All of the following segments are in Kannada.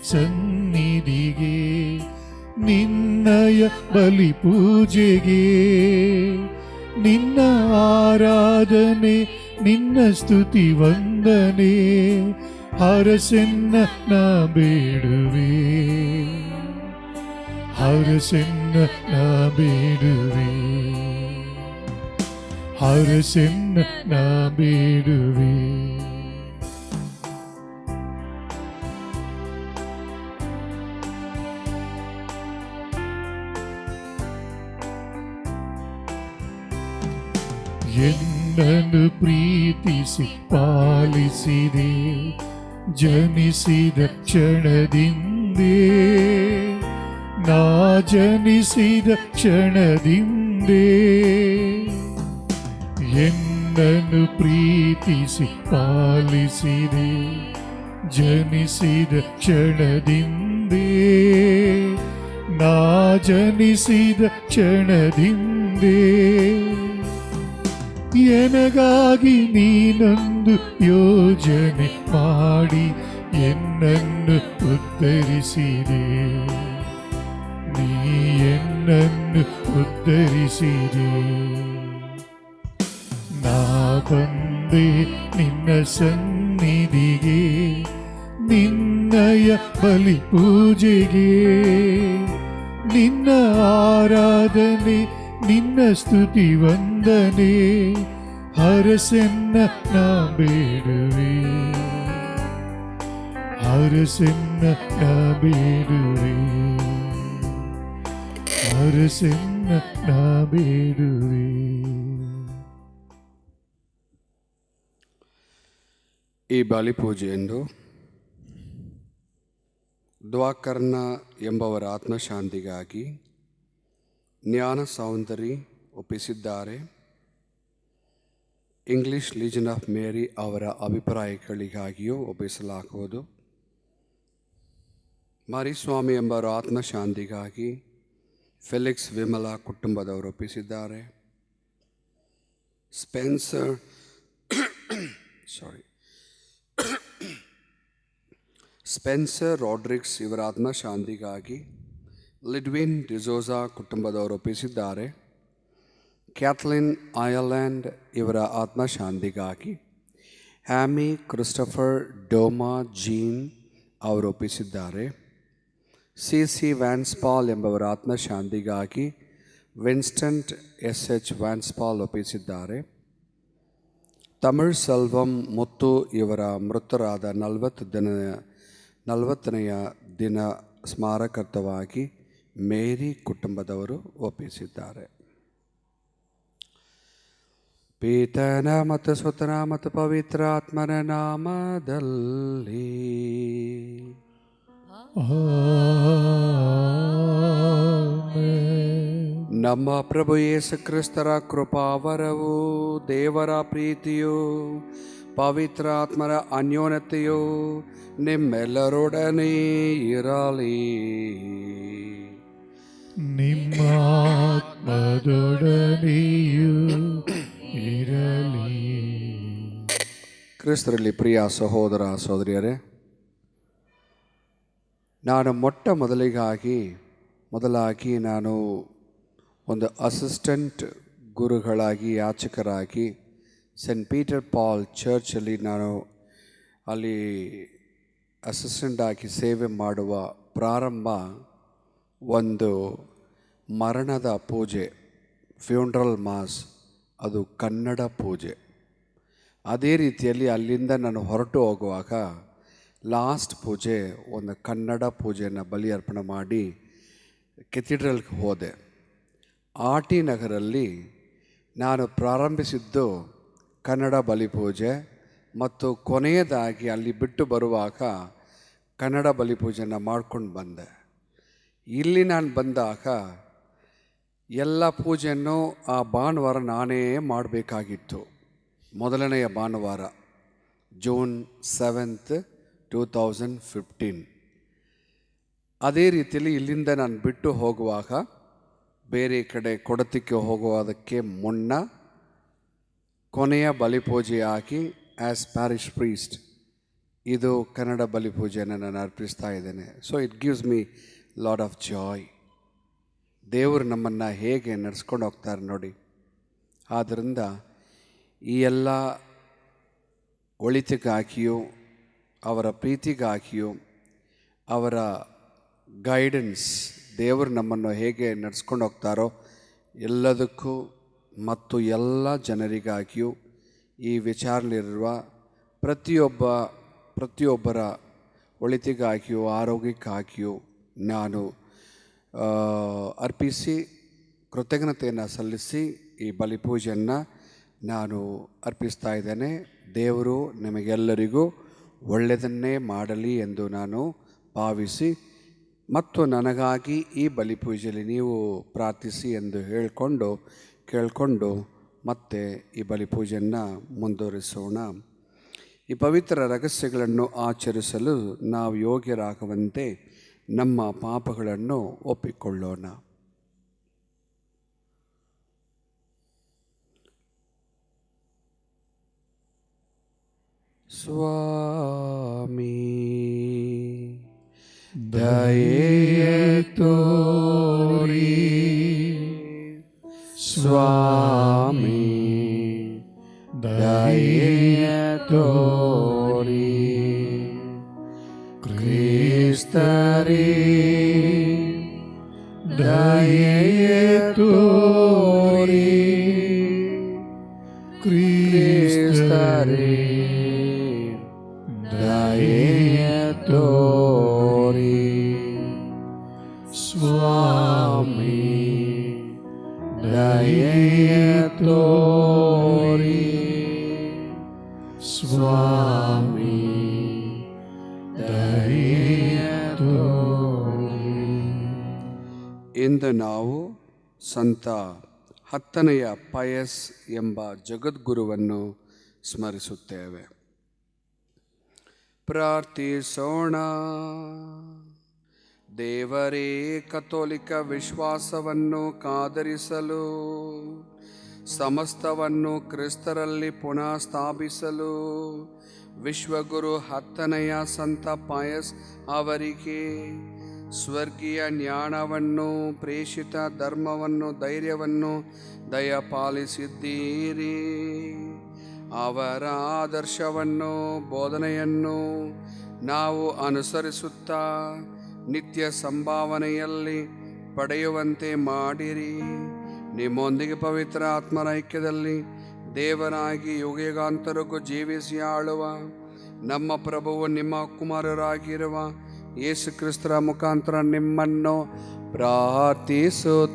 ಸನ್ನಿಧಿಗೆ, ನಿನ್ನಯ ಬಲಿ ಪೂಜೆಗೆ, ನಿನ್ನ ಆರಾಧನೆ ನಿನ್ನ ಸ್ತುತಿ ವಂದನೆ ಹರಸೆನ್ನ ನಾ ಬೇಡುವೆ, ಹರಸೆನ್ನ ನಾ ಬೇಡುವೆ, ಹರಸೆನ್ನ ನಾ ಬೇಡುವೆ. ಎನ್ನನ್ನು ಪ್ರೀತಿಸಿ ಪಾಲಿಸಿದೆ, ಜನಿಸಿದ ಕ್ಷಣದಿಂದೇ, ನಾ ಜನಿಸಿದ ಕ್ಷಣದಿಂದೇ. ಎನ್ನನ್ನು ಪ್ರೀತಿಸಿ ಪಾಲಿಸಿದೆ, ಜನಿಸಿದ ಕ್ಷಣದಿಂದೇ, ನಾ ಜನಿಸಿದ ಕ್ಷಣದಿಂದೇ. ಎನಗಾಗಿ ನೀನೊಂದು ಯೋಜನೆ ಮಾಡಿ ಎನ್ನನ್ನು ಉದ್ಧರಿಸಿದೆ, ನೀ ಎನ್ನನ್ನು ಉದ್ಧರಿಸಿದೆ. ನಾ ಬಂದೆ ನಿನ್ನ ಸನ್ನಿಧಿಗೆ, ನಿನ್ನಯ ಬಲಿ ಪೂಜೆಗೆ, ನಿನ್ನ ಆರಾಧನೆ ನಿನ್ನ ಸ್ತುತಿ ವಂದನೆ ಹರಸೆನ್ನ ನಾ ಬೇಡುವೆ, ಹರಸೆನ್ನ ನಾ ಬೇಡುವೆ, ಹರಸೆನ್ನ ನಾ ಬೇಡುವೆ. ಈ ಬಲಿಪೂಜೆಯನ್ನು ದ್ವಾಕರ್ಣ ಎಂಬವರ ಆತ್ಮಶಾಂತಿಗಾಗಿ ಜ್ಞಾನ ಸೌಂದರ್ಯ ಒಪ್ಪಿಸಿದ್ದಾರೆ. ಇಂಗ್ಲಿಷ್ ಲೀಜನ್ ಆಫ್ ಮೇರಿ ಅವರ ಅಭಿಪ್ರಾಯಗಳಿಗಾಗಿಯೂ ಒಪ್ಪಿಸಲಾಗುವುದು. ಮರಿಸ್ವಾಮಿ ಎಂಬವರ ಆತ್ಮಶಾಂತಿಗಾಗಿ ಫೆಲಿಕ್ಸ್ ವಿಮಲಾ ಕುಟುಂಬದವರು ಒಪ್ಪಿಸಿದ್ದಾರೆ. ಸ್ಪೆನ್ಸರ್ ರಾಡ್ರಿಕ್ಸ್ ಇವರ ಆತ್ಮಶಾಂತಿಗಾಗಿ ಲಿಡ್ವಿನ್ ಡಿಸೋಜಾ ಕುಟುಂಬದವರು ಒಪ್ಪಿಸಿದ್ದಾರೆ. ಕ್ಯಾಥಲಿನ್ ಐರ್ಲ್ಯಾಂಡ್ ಇವರ ಆತ್ಮಶಾಂತಿಗಾಗಿ ಹ್ಯಾಮಿ ಕ್ರಿಸ್ಟಫರ್ ಡೋಮಾ ಜೀನ್ ಅವರು ಒಪ್ಪಿಸಿದ್ದಾರೆ. ಸಿ ವ್ಯಾನ್ಸ್ಪಾಲ್ ಎಂಬವರ ಆತ್ಮಶಾಂತಿಗಾಗಿ ವಿನ್ಸ್ಟನ್ ಎಸ್ ವ್ಯಾನ್ಸ್ಪಾಲ್ ಒಪ್ಪಿಸಿದ್ದಾರೆ. ತಮಿಳ್ ಸೆಲ್ವಂ ಮುತ್ತು ಇವರ ಮೃತರಾದ 40ನೆಯ ದಿನ ಸ್ಮಾರಕಾರ್ಥವಾಗಿ ಮೇರಿ ಕುಟುಂಬದವರು ಒಪ್ಪಿಸಿದ್ದಾರೆ. ಪಿತನ ಮತ್ತು ಸುತನ ಮತ್ತು ಪವಿತ್ರ ಆತ್ಮನ ನಾಮದಲ್ಲಿ ನಮ್ಮ ಪ್ರಭು ಯೇಸು ಕ್ರಿಸ್ತರ ಕೃಪಾವರವು, ದೇವರ ಪ್ರೀತಿಯು, ಪವಿತ್ರ ಆತ್ಮರ ಅನ್ಯೋನ್ಯತೆಯು ನಿಮ್ಮೆಲ್ಲರೊಡನೆ ಇರಲಿ. ನಿಮ್ಮ ಆತ್ಮದೊಡನೆಯೂ ಇರಲಿ. ಕ್ರಿಸ್ತರಲ್ಲಿ ಪ್ರಿಯ ಸಹೋದರ ಸಹೋದರಿಯರೇ, ನಾನು ಮೊದಲಾಗಿ ನಾನು ಒಂದು ಅಸಿಸ್ಟೆಂಟ್ ಗುರುಗಳಾಗಿ, ಯಾಚಕರಾಗಿ ಸೆಂಟ್ ಪೀಟರ್ ಪಾಲ್ ಚರ್ಚಲ್ಲಿ ನಾನು ಅಲ್ಲಿ ಅಸಿಸ್ಟೆಂಟ್ ಆಗಿ ಸೇವೆ ಮಾಡುವ ಪ್ರಾರಂಭ ಒಂದು ಮರಣದ ಪೂಜೆ, ಫ್ಯೂನ್ರಲ್ ಮಾಸ್, ಅದು ಕನ್ನಡ ಪೂಜೆ. ಅದೇ ರೀತಿಯಲ್ಲಿ ಅಲ್ಲಿಂದ ನಾನು ಹೊರಟು ಹೋಗುವಾಗ ಲಾಸ್ಟ್ ಪೂಜೆ ಒಂದು ಕನ್ನಡ ಪೂಜೆಯನ್ನು ಬಲಿ ಅರ್ಪಣೆ ಮಾಡಿ ಕೆಥಿಡ್ರಲ್ಗೆ ಹೋದೆ. ಆರ್.ಟಿ. ನಗರಲ್ಲಿ ನಾನು ಪ್ರಾರಂಭಿಸಿದ್ದು ಕನ್ನಡ ಬಲಿಪೂಜೆ ಮತ್ತು ಕೊನೆಯದಾಗಿ ಅಲ್ಲಿ ಬಿಟ್ಟು ಬರುವಾಗ ಕನ್ನಡ ಬಲಿಪೂಜೆನ ಮಾಡ್ಕೊಂಡು ಬಂದೆ. ಇಲ್ಲಿ ನಾನು ಬಂದಾಗ ಎಲ್ಲ ಪೂಜೆಯನ್ನು ಆ ಭಾನುವಾರ ನಾನೇ ಮಾಡಬೇಕಾಗಿತ್ತು. ಮೊದಲನೆಯ ಭಾನುವಾರ ಜೂನ್ 7, 2015. ಅದೇ ರೀತಿಯಲ್ಲಿ ಇಲ್ಲಿಂದ ನಾನು ಬಿಟ್ಟು ಹೋಗುವಾಗ ಬೇರೆ ಕಡೆ ಕೊಡತಿಕ್ಕೆ ಹೋಗುವುದಕ್ಕೆ ಮುನ್ನ ಕೊನೆಯ ಬಲಿಪೂಜೆಯಾಗಿ ಆ್ಯಸ್ ಪ್ಯಾರಿಷ್ ಪ್ರೀಸ್ಟ್ ಇದು ಕನ್ನಡ ಬಲಿಪೂಜೆಯನ್ನು ನಾನು ಅರ್ಪಿಸ್ತಾ ಇದ್ದೇನೆ. So it gives me lot of Joy. ದೇವರು ನಮ್ಮನ್ನು ಹೇಗೆ ನಡೆಸ್ಕೊಂಡು ಹೋಗ್ತಾರೆ ನೋಡಿ. ಆದ್ದರಿಂದ ಈ ಎಲ್ಲ ಒಳಿತಿಗಾಗಿಯೂ ಅವರ ಪ್ರೀತಿಗಾಗಿಯೂ ಅವರ ಗೈಡೆನ್ಸ್, ದೇವರು ನಮ್ಮನ್ನು ಹೇಗೆ ನಡೆಸ್ಕೊಂಡು ಹೋಗ್ತಾರೋ ಎಲ್ಲದಕ್ಕೂ ಮತ್ತು ಎಲ್ಲ ಜನರಿಗಾಗಿಯೂ ಈ ವಿಚಾರದಲ್ಲಿರುವ ಪ್ರತಿಯೊಬ್ಬರ ಒಳಿತಿಗಾಗಿಯೂ ಆರೋಗ್ಯಕ್ಕಾಗಿಯೂ ನಾನು ಅರ್ಪಿಸಿ ಕೃತಜ್ಞತೆಯನ್ನು ಸಲ್ಲಿಸಿ ಈ ಬಲಿಪೂಜೆಯನ್ನು ನಾನು ಅರ್ಪಿಸ್ತಾ ಇದ್ದೇನೆ. ದೇವರು ನಿಮಗೆಲ್ಲರಿಗೂ ಒಳ್ಳೆಯದನ್ನೇ ಮಾಡಲಿ ಎಂದು ನಾನು ಭಾವಿಸಿ ಮತ್ತು ನನಗಾಗಿ ಈ ಬಲಿಪೂಜೆಯಲ್ಲಿ ನೀವು ಪ್ರಾರ್ಥಿಸಿ ಎಂದು ಕೇಳಿಕೊಂಡು ಮತ್ತೆ ಈ ಬಲಿಪೂಜೆಯನ್ನು ಮುಂದುವರಿಸೋಣ. ಈ ಪವಿತ್ರ ರಹಸ್ಯಗಳನ್ನು ಆಚರಿಸಲು ನಾವು ಯೋಗ್ಯರಾಗುವಂತೆ ನಮ್ಮ ಪಾಪಗಳನ್ನು ಒಪ್ಪಿಕೊಳ್ಳೋಣ. ಸ್ವಾಮಿ ದಯೆ ತೋರಿ, ಸ್ವಾಮಿ ದಯೆ ತೋರಿ, ಕ್ರಿಸ್ತರೇ ದಯೆ ತೋರಿ, ಕ್ರಿಸ್ತರೇ ದಯೆ ತೋರಿ, ಸ್ವಾಮಿ ದಯೆ ತೋರಿ, ಸ್ವಾಮಿ ದಯೆ ತೋರಿ. ಇಂದು ನಾವು ಸಂತ 10ನೆಯ ಪಯಸ್ ಎಂಬ ಜಗದ್ಗುರುವನ್ನು ಸ್ಮರಿಸುತ್ತೇವೆ. ಪ್ರಾರ್ಥಿಸೋಣ. ದೇವರೇ, ಕಥೋಲಿಕ ವಿಶ್ವಾಸವನ್ನು ಕಾದರಿಸಲು, ಸಮಸ್ತವನ್ನು ಕ್ರಿಸ್ತರಲ್ಲಿ ಪುನಃ ಸ್ಥಾಪಿಸಲು ವಿಶ್ವಗುರು 10ನೆಯ ಸಂತ ಪಯಸ್ ಅವರಿಗೆ ಸ್ವರ್ಗೀಯ ಜ್ಞಾನವನ್ನು, ಪ್ರೇಷಿತ ಧರ್ಮವನ್ನು, ಧೈರ್ಯವನ್ನು ದಯಪಾಲಿಸಿದ್ದೀರಿ. ಅವರ ಆದರ್ಶವನ್ನು, ಬೋಧನೆಯನ್ನು ನಾವು ಅನುಸರಿಸುತ್ತಾ ನಿತ್ಯ ಸಂಭಾವನೆಯಲ್ಲಿ ಪಡೆಯುವಂತೆ ಮಾಡಿರಿ. ನಿಮ್ಮೊಂದಿಗೆ ಪವಿತ್ರ ಆತ್ಮರ ಐಕ್ಯದಲ್ಲಿ ದೇವರಾಗಿ ಯುಗಯುಗಾಂತರಕ್ಕೂ ಜೀವಿಸಿ ಆಳುವ ನಮ್ಮ ಪ್ರಭುವು ನಿಮ್ಮ ಕುಮಾರರಾಗಿರುವ ಯೇಸು ಕ್ರಿಸ್ತರ ಮುಖಾಂತರ ನಿಮ್ಮನ್ನು ಪ್ರಾರ್ಥಿಸುತ್ತೇವೆ.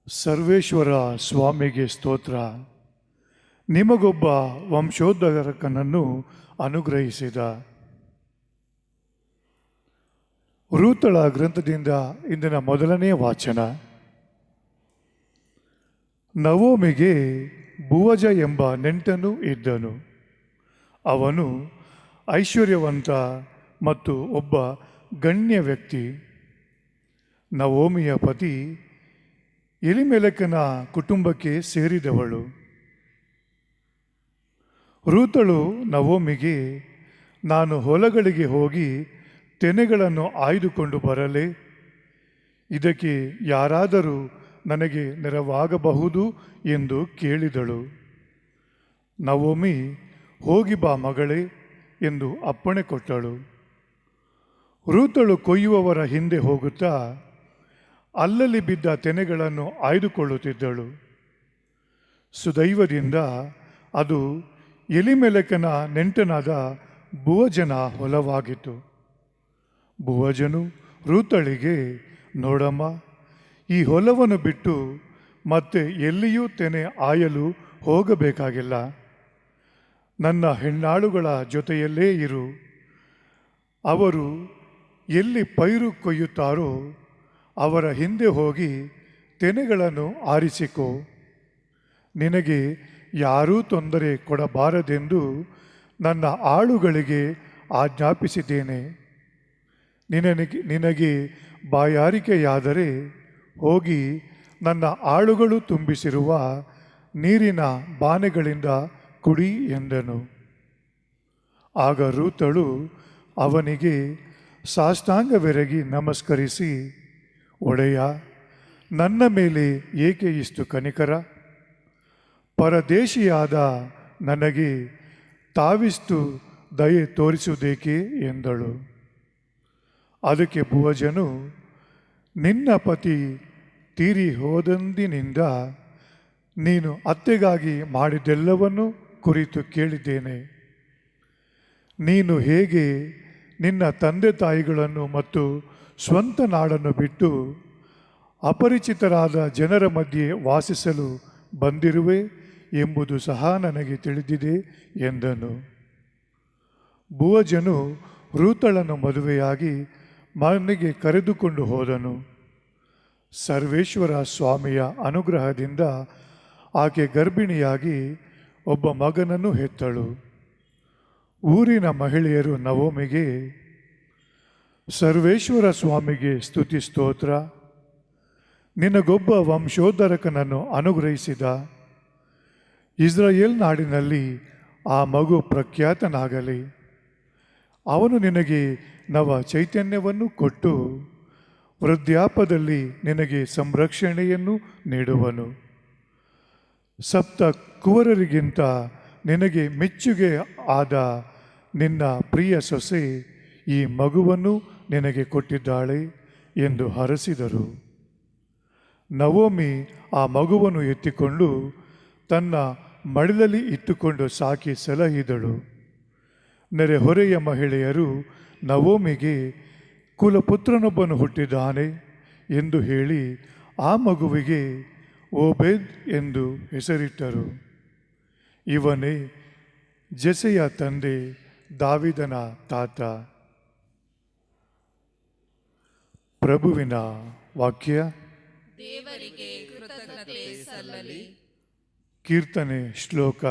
ಸರ್ವೇಶ್ವರ ಸ್ವಾಮಿಗೆ ಸ್ತೋತ್ರ. ನಿಮಗೊಬ್ಬ ವಂಶೋದ್ಧಾರಕನನ್ನು ಅನುಗ್ರಹಿಸಿದ. ರೂತಳ ಗ್ರಂಥದಿಂದ ಇಂದಿನ ಮೊದಲನೇ ವಾಚನ. ನವೋಮಿಗೆ ಬುವಜ ಎಂಬ ನೆಂಟನು ಇದ್ದನು. ಅವನು ಐಶ್ವರ್ಯವಂತ ಮತ್ತು ಒಬ್ಬ ಗಣ್ಯ ವ್ಯಕ್ತಿ. ನವೋಮಿಯ ಪತಿ ಎಲಿಮೆಲೆಕನ ಕುಟುಂಬಕ್ಕೆ ಸೇರಿದವಳು. ರೂತಳು ನವೋಮಿಗೆ, ನಾನು ಹೊಲಗಳಿಗೆ ಹೋಗಿ ತೆನೆಗಳನ್ನು ಆಯ್ದುಕೊಂಡು ಬರಲೇ? ಇದಕ್ಕೆ ಯಾರಾದರೂ ನನಗೆ ನೆರವಾಗಬಹುದು ಎಂದು ಕೇಳಿದಳು. ನವೋಮಿ, ಹೋಗಿ ಬಾ ಮಗಳೇ ಎಂದು ಅಪ್ಪಣೆ ಕೊಟ್ಟಳು. ರೂತಳು ಕೊಯ್ಯುವವರ ಹಿಂದೆ ಹೋಗುತ್ತಾ ಅಲ್ಲಲ್ಲಿ ಬಿದ್ದ ತೆನೆಗಳನ್ನು ಆಯ್ದುಕೊಳ್ಳುತ್ತಿದ್ದಳು. ಸುದೈವದಿಂದ ಅದು ಎಲಿಮೆಲೆಕನ ನೆಂಟನಾದ ಬುವಜನ ಹೊಲವಾಗಿತ್ತು. ಬುವಜನು ರೂತಳಿಗೆ, ನೋಡಮ್ಮ, ಈ ಹೊಲವನ್ನು ಬಿಟ್ಟು ಮತ್ತೆ ಎಲ್ಲಿಯೂ ತೆನೆ ಆಯಲು ಹೋಗಬೇಕಾಗಿಲ್ಲ. ನನ್ನ ಹೆಣ್ಣಾಳುಗಳ ಜೊತೆಯಲ್ಲೇ ಇರು. ಅವರು ಎಲ್ಲಿ ಪೈರು ಕೊಯ್ಯುತ್ತಾರೋ ಅವರ ಹಿಂದೆ ಹೋಗಿ ತೆನೆಗಳನ್ನು ಆರಿಸಿಕೋ. ನಿನಗೆ ಯಾರೂ ತೊಂದರೆ ಕೊಡಬಾರದೆಂದು ನನ್ನ ಆಳುಗಳಿಗೆ ಆಜ್ಞಾಪಿಸಿದ್ದೇನೆ. ನಿನಗೆ ಬಾಯಾರಿಕೆಯಾದರೆ ಹೋಗಿ ನನ್ನ ಆಳುಗಳು ತುಂಬಿಸಿರುವ ನೀರಿನ ಬಾನೆಗಳಿಂದ ಕುಡಿ ಎಂದನು. ಆಗ ರೂತಳು ಅವನಿಗೆ ಸಾಷ್ಟಾಂಗವೆರಗಿ ನಮಸ್ಕರಿಸಿ, ಒಡೆಯ, ನನ್ನ ಮೇಲೆ ಏಕೆ ಇಷ್ಟು ಕನಿಕರ? ಪರದೇಶಿಯಾದ ನನಗೆ ತಾವಿಷ್ಟು ದಯೆ ತೋರಿಸುವುದೇಕೆ ಎಂದಳು. ಅದಕ್ಕೆ ಬೋವಜನು, ನಿನ್ನ ಪತಿ ತೀರಿ ಹೋದಂದಿನಿಂದ ನೀನು ಅತ್ತೆಗಾಗಿ ಮಾಡಿದ್ದೆಲ್ಲವನ್ನೂ ಕುರಿತು ಕೇಳಿದ್ದೇನೆ. ನೀನು ಹೇಗೆ ನಿನ್ನ ತಂದೆ ತಾಯಿಗಳನ್ನು ಮತ್ತು ಸ್ವಂತ ನಾಡನ್ನು ಬಿಟ್ಟು ಅಪರಿಚಿತರಾದ ಜನರ ಮಧ್ಯೆ ವಾಸಿಸಲು ಬಂದಿರುವೆ ಎಂಬುದು ಸಹ ನನಗೆ ತಿಳಿದಿದೆ ಎಂದನು. ಬೋವಜನು ರೂತಳನ್ನು ಮದುವೆಯಾಗಿ ಮನೆಗೆ ಕರೆದುಕೊಂಡು ಹೋದನು. ಸರ್ವೇಶ್ವರ ಸ್ವಾಮಿಯ ಅನುಗ್ರಹದಿಂದ ಆಕೆ ಗರ್ಭಿಣಿಯಾಗಿ ಒಬ್ಬ ಮಗನನ್ನು ಹೆತ್ತಳು. ಊರಿನ ಮಹಿಳೆಯರು ನವೋಮಿಗೆ, ಸರ್ವೇಶ್ವರ ಸ್ವಾಮಿಗೆ ಸ್ತುತಿ ಸ್ತೋತ್ರ, ನಿನಗೊಬ್ಬ ವಂಶೋದ್ಧರಕನನ್ನು ಅನುಗ್ರಹಿಸಿದ. ಇಸ್ರಾಯೇಲ್ ನಾಡಿನಲ್ಲಿ ಆ ಮಗು ಪ್ರಖ್ಯಾತನಾಗಲಿ. ಅವನು ನಿನಗೆ ನವ ಚೈತನ್ಯವನ್ನು ಕೊಟ್ಟು ವೃದ್ಧಾಪ್ಯದಲ್ಲಿ ನಿನಗೆ ಸಂರಕ್ಷಣೆಯನ್ನು ನೀಡುವನು. ಸಪ್ತ ಕುವರರಿಗಿಂತ ನಿನಗೆ ಮೆಚ್ಚುಗೆ ಆದ ನಿನ್ನ ಪ್ರಿಯ ಸೊಸೆ ಈ ಮಗುವನ್ನು ನಿನಗೆ ಕೊಟ್ಟಿದ್ದಾಳೆ ಎಂದು ಹರಸಿದರು. ನವೋಮಿ ಆ ಮಗುವನ್ನು ಎತ್ತಿಕೊಂಡು ತನ್ನ ಮಡಿಲಲ್ಲಿ ಇಟ್ಟುಕೊಂಡು ಸಾಕಿ ಸಲಹಿದಳು. ನೆರೆಹೊರೆಯ ಮಹಿಳೆಯರು ನವೋಮಿಗೆ ಕುಲಪುತ್ರನೊಬ್ಬನು ಹುಟ್ಟಿದ್ದಾನೆ ಎಂದು ಹೇಳಿ ಆ ಮಗುವಿಗೆ ಓಬೇದ್ ಎಂದು ಹೆಸರಿಟ್ಟರು. ಇವನೇ ಜೆಸೆಯ ತಂದೆ, ದಾವಿದನ ತಾತ. ಪ್ರಭುವಿನ ವಾಕ್ಯ. ದೇವರಿಗೆ ಕೃತಜ್ಞತೆ ಸಲ್ಲಲಿ. ಕೀರ್ತನೆ ಶ್ಲೋಕ.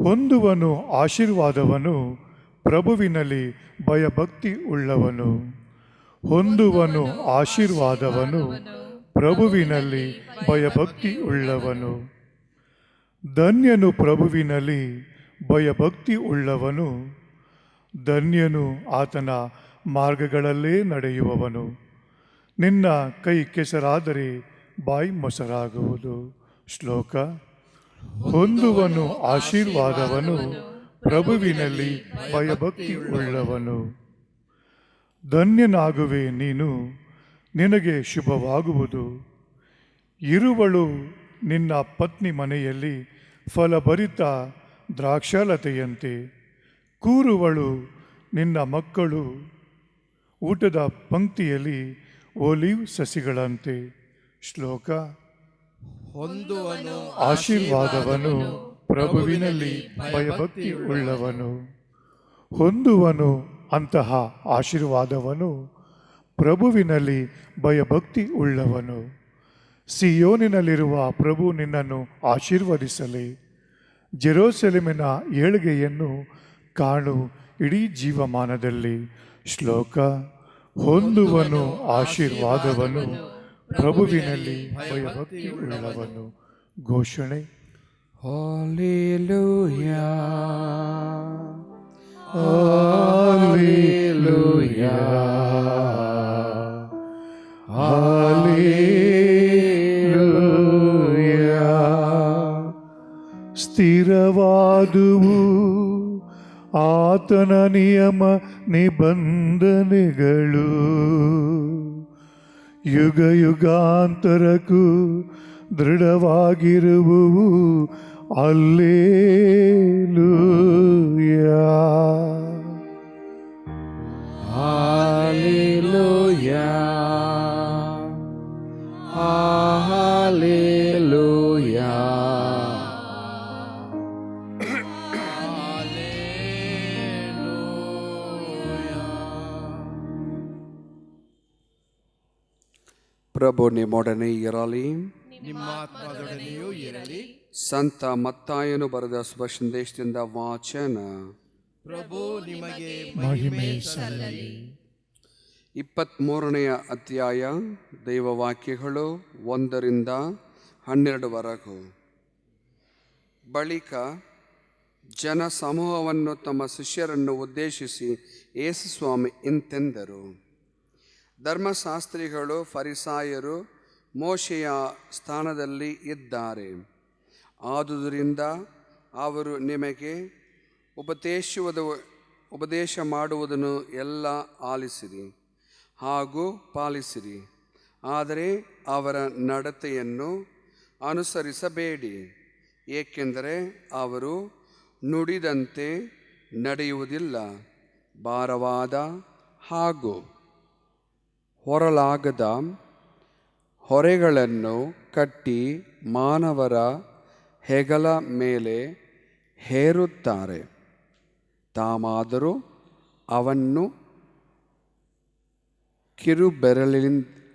ಹೊಂದುವನು ಆಶೀರ್ವಾದವನು ಪ್ರಭುವಿನಲ್ಲಿ ಭಯಭಕ್ತಿ ಉಳ್ಳವನು. ಹೊಂದುವನು ಆಶೀರ್ವಾದವನು ಪ್ರಭುವಿನಲ್ಲಿ ಭಯಭಕ್ತಿ ಉಳ್ಳವನು. ಧನ್ಯನು ಪ್ರಭುವಿನಲ್ಲಿ ಭಯಭಕ್ತಿ ಉಳ್ಳವನು. ಧನ್ಯನು ಆತನ ಮಾರ್ಗಗಳಲ್ಲೇ ನಡೆಯುವವನು. ನಿನ್ನ ಕೈ ಕೆಸರಾದರೆ ಬಾಯಿ ಮೊಸರಾಗುವುದು. ಶ್ಲೋಕ. ಹೊಂದುವನು ಆಶೀರ್ವಾದವನು ಪ್ರಭುವಿನಲ್ಲಿ ಭಯಭಕ್ತಿ ಉಳ್ಳವನು. ಧನ್ಯನಾಗುವೆ ನೀನು, ನಿನಗೆ ಶುಭವಾಗುವುದು. ಇರುವಳು ನಿನ್ನ ಪತ್ನಿ ಮನೆಯಲ್ಲಿ ಫಲಭರಿತ ದ್ರಾಕ್ಷಾಲತೆಯಂತೆ. ಕೂರುವಳು ನಿನ್ನ ಮಕ್ಕಳು ಊಟದ ಪಂಕ್ತಿಯಲ್ಲಿ ಒಲಿವ್ ಸಸಿಗಳಂತೆ. ಶ್ಲೋಕ. ಹೊಂದುವನು ಆಶೀರ್ವಾದವನು ಪ್ರಭುವಿನಲ್ಲಿ ಭಯಭಕ್ತಿ ಉಳ್ಳವನು. ಹೊಂದುವನು ಅಂತಹ ಆಶೀರ್ವಾದವನು ಪ್ರಭುವಿನಲ್ಲಿ ಭಯಭಕ್ತಿ ಉಳ್ಳವನು. ಸಿಯೋನಿನಲ್ಲಿರುವ ಪ್ರಭು ನಿನ್ನನ್ನು ಆಶೀರ್ವದಿಸಲಿ. ಜೆರೂಸಲೇಮಿನ ಏಳ್ಗೆಯನ್ನು ಕಾಣು ಇಡೀ ಜೀವಮಾನದಲ್ಲಿ. ಶ್ಲೋಕ. ಹೊಂದುವನು ಆಶೀರ್ವಾದವನು ಪ್ರಭುವಿನಲ್ಲಿ ಭಯಭಕ್ತಿ ಉಳ್ಳವನು. ಘೋಷಣೆ. Hallelujah. Hallelujah. Hallelujah. ಸ್ಥಿರವಾದುವು ಆತನ ನಿಯಮ ನಿಬಂಧನೆಗಳು. ಯುಗ ಯುಗಾಂತರಕ್ಕೂ ದೃಢವಾಗಿರುವುವು. ಅಲ್ಲೇಲೂಯಾ. Hallelujah. Hallelujah. ಪ್ರಭು ನಿಮ್ಮೊಡನೆ ಇರಲಿ. ನಿಮ್ಮ ಆತ್ಮದೊಡನೆಯೂ ಇರಲಿ. ಸಂತ ಮತ್ತಾಯನು ಬರೆದ ಶುಭ ಸಂದೇಶದಿಂದ ವಾಚನ. ಪ್ರಭು ನಿಮಗೆ ಮಹಿಮೆ ಸಲ್ಲಲಿ. 23ನೇ ಅಧ್ಯಾಯ. ದೈವವಾಕ್ಯಗಳು 1ರಿಂದ 12 ಬಳಿಕ ಜನ ಸಮೂಹವನ್ನು ತಮ್ಮ ಶಿಷ್ಯರನ್ನು ಉದ್ದೇಶಿಸಿ ಯೇಸುಸ್ವಾಮಿ ಇಂತೆಂದರು: ಧರ್ಮಶಾಸ್ತ್ರಿಗಳು ಫರಿಸಾಯರು ಮೋಶೆಯ ಸ್ಥಾನದಲ್ಲಿ ಇದ್ದಾರೆ. ಆದುದರಿಂದ ಅವರು ನಿಮಗೆ ಉಪದೇಶ ಮಾಡುವುದನ್ನು ಎಲ್ಲ ಆಲಿಸಿರಿ ಹಾಗೂ ಪಾಲಿಸಿರಿ. ಆದರೆ ಅವರ ನಡತೆಯನ್ನು ಅನುಸರಿಸಬೇಡಿ, ಏಕೆಂದರೆ ಅವರು ನುಡಿದಂತೆ ನಡೆಯುವುದಿಲ್ಲ. ಭಾರವಾದ ಹಾಗೂ ಹೊರಲಾಗದ ಹೊರೆಗಳನ್ನು ಕಟ್ಟಿ ಮಾನವರ ಹೆಗಲ ಮೇಲೆ ಹೇರುತ್ತಾರೆ. ತಾಮಾದರೂ ಅವನ್ನು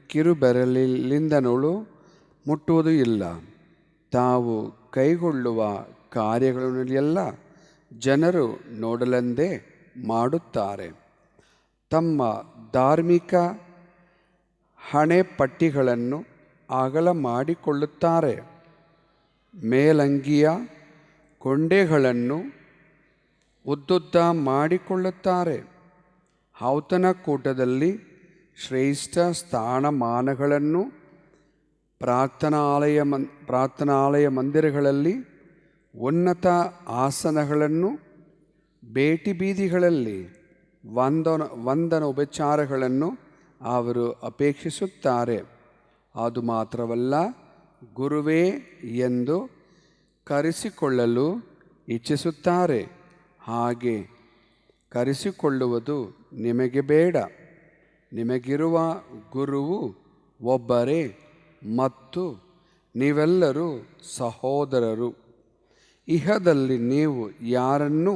ಕಿರುಬೆರಳಿನಿಂದಲೂ ಮುಟ್ಟುವುದೂ ಇಲ್ಲ. ತಾವು ಕೈಗೊಳ್ಳುವ ಕಾರ್ಯಗಳನ್ನೆಲ್ಲ ಜನರು ನೋಡಲೆಂದೇ ಮಾಡುತ್ತಾರೆ. ತಮ್ಮ ಧಾರ್ಮಿಕ ಹಣೆಪಟ್ಟಿಗಳನ್ನು ಅಗಲ ಮಾಡಿಕೊಳ್ಳುತ್ತಾರೆ. ಮೇಲಂಗಿಯ ಕೊಂಡೆಗಳನ್ನು ಉದ್ದುದ್ದ ಮಾಡಿಕೊಳ್ಳುತ್ತಾರೆ. ಔತಣಕೂಟದಲ್ಲಿ ಶ್ರೇಷ್ಠ ಸ್ಥಾನಮಾನಗಳನ್ನು, ಪ್ರಾರ್ಥನಾಲಯ ಮಂದಿರಗಳಲ್ಲಿ ಉನ್ನತ ಆಸನಗಳನ್ನು, ಭೇಟಿ ಬೀದಿಗಳಲ್ಲಿ ವಂದನ ಉಪಚಾರಗಳನ್ನು ಅವರು ಅಪೇಕ್ಷಿಸುತ್ತಾರೆ. ಅದು ಮಾತ್ರವಲ್ಲ, ಗುರುವೇ ಎಂದು ಕರೆಸಿಕೊಳ್ಳಲು ಇಚ್ಛಿಸುತ್ತಾರೆ. ಹಾಗೆ ಕರೆಸಿಕೊಳ್ಳುವುದು ನಿಮಗೆ ಬೇಡ. ನಿಮಗಿರುವ ಗುರುವು ಒಬ್ಬರೇ ಮತ್ತು ನೀವೆಲ್ಲರೂ ಸಹೋದರರು. ಇಹದಲ್ಲಿ ನೀವು ಯಾರನ್ನು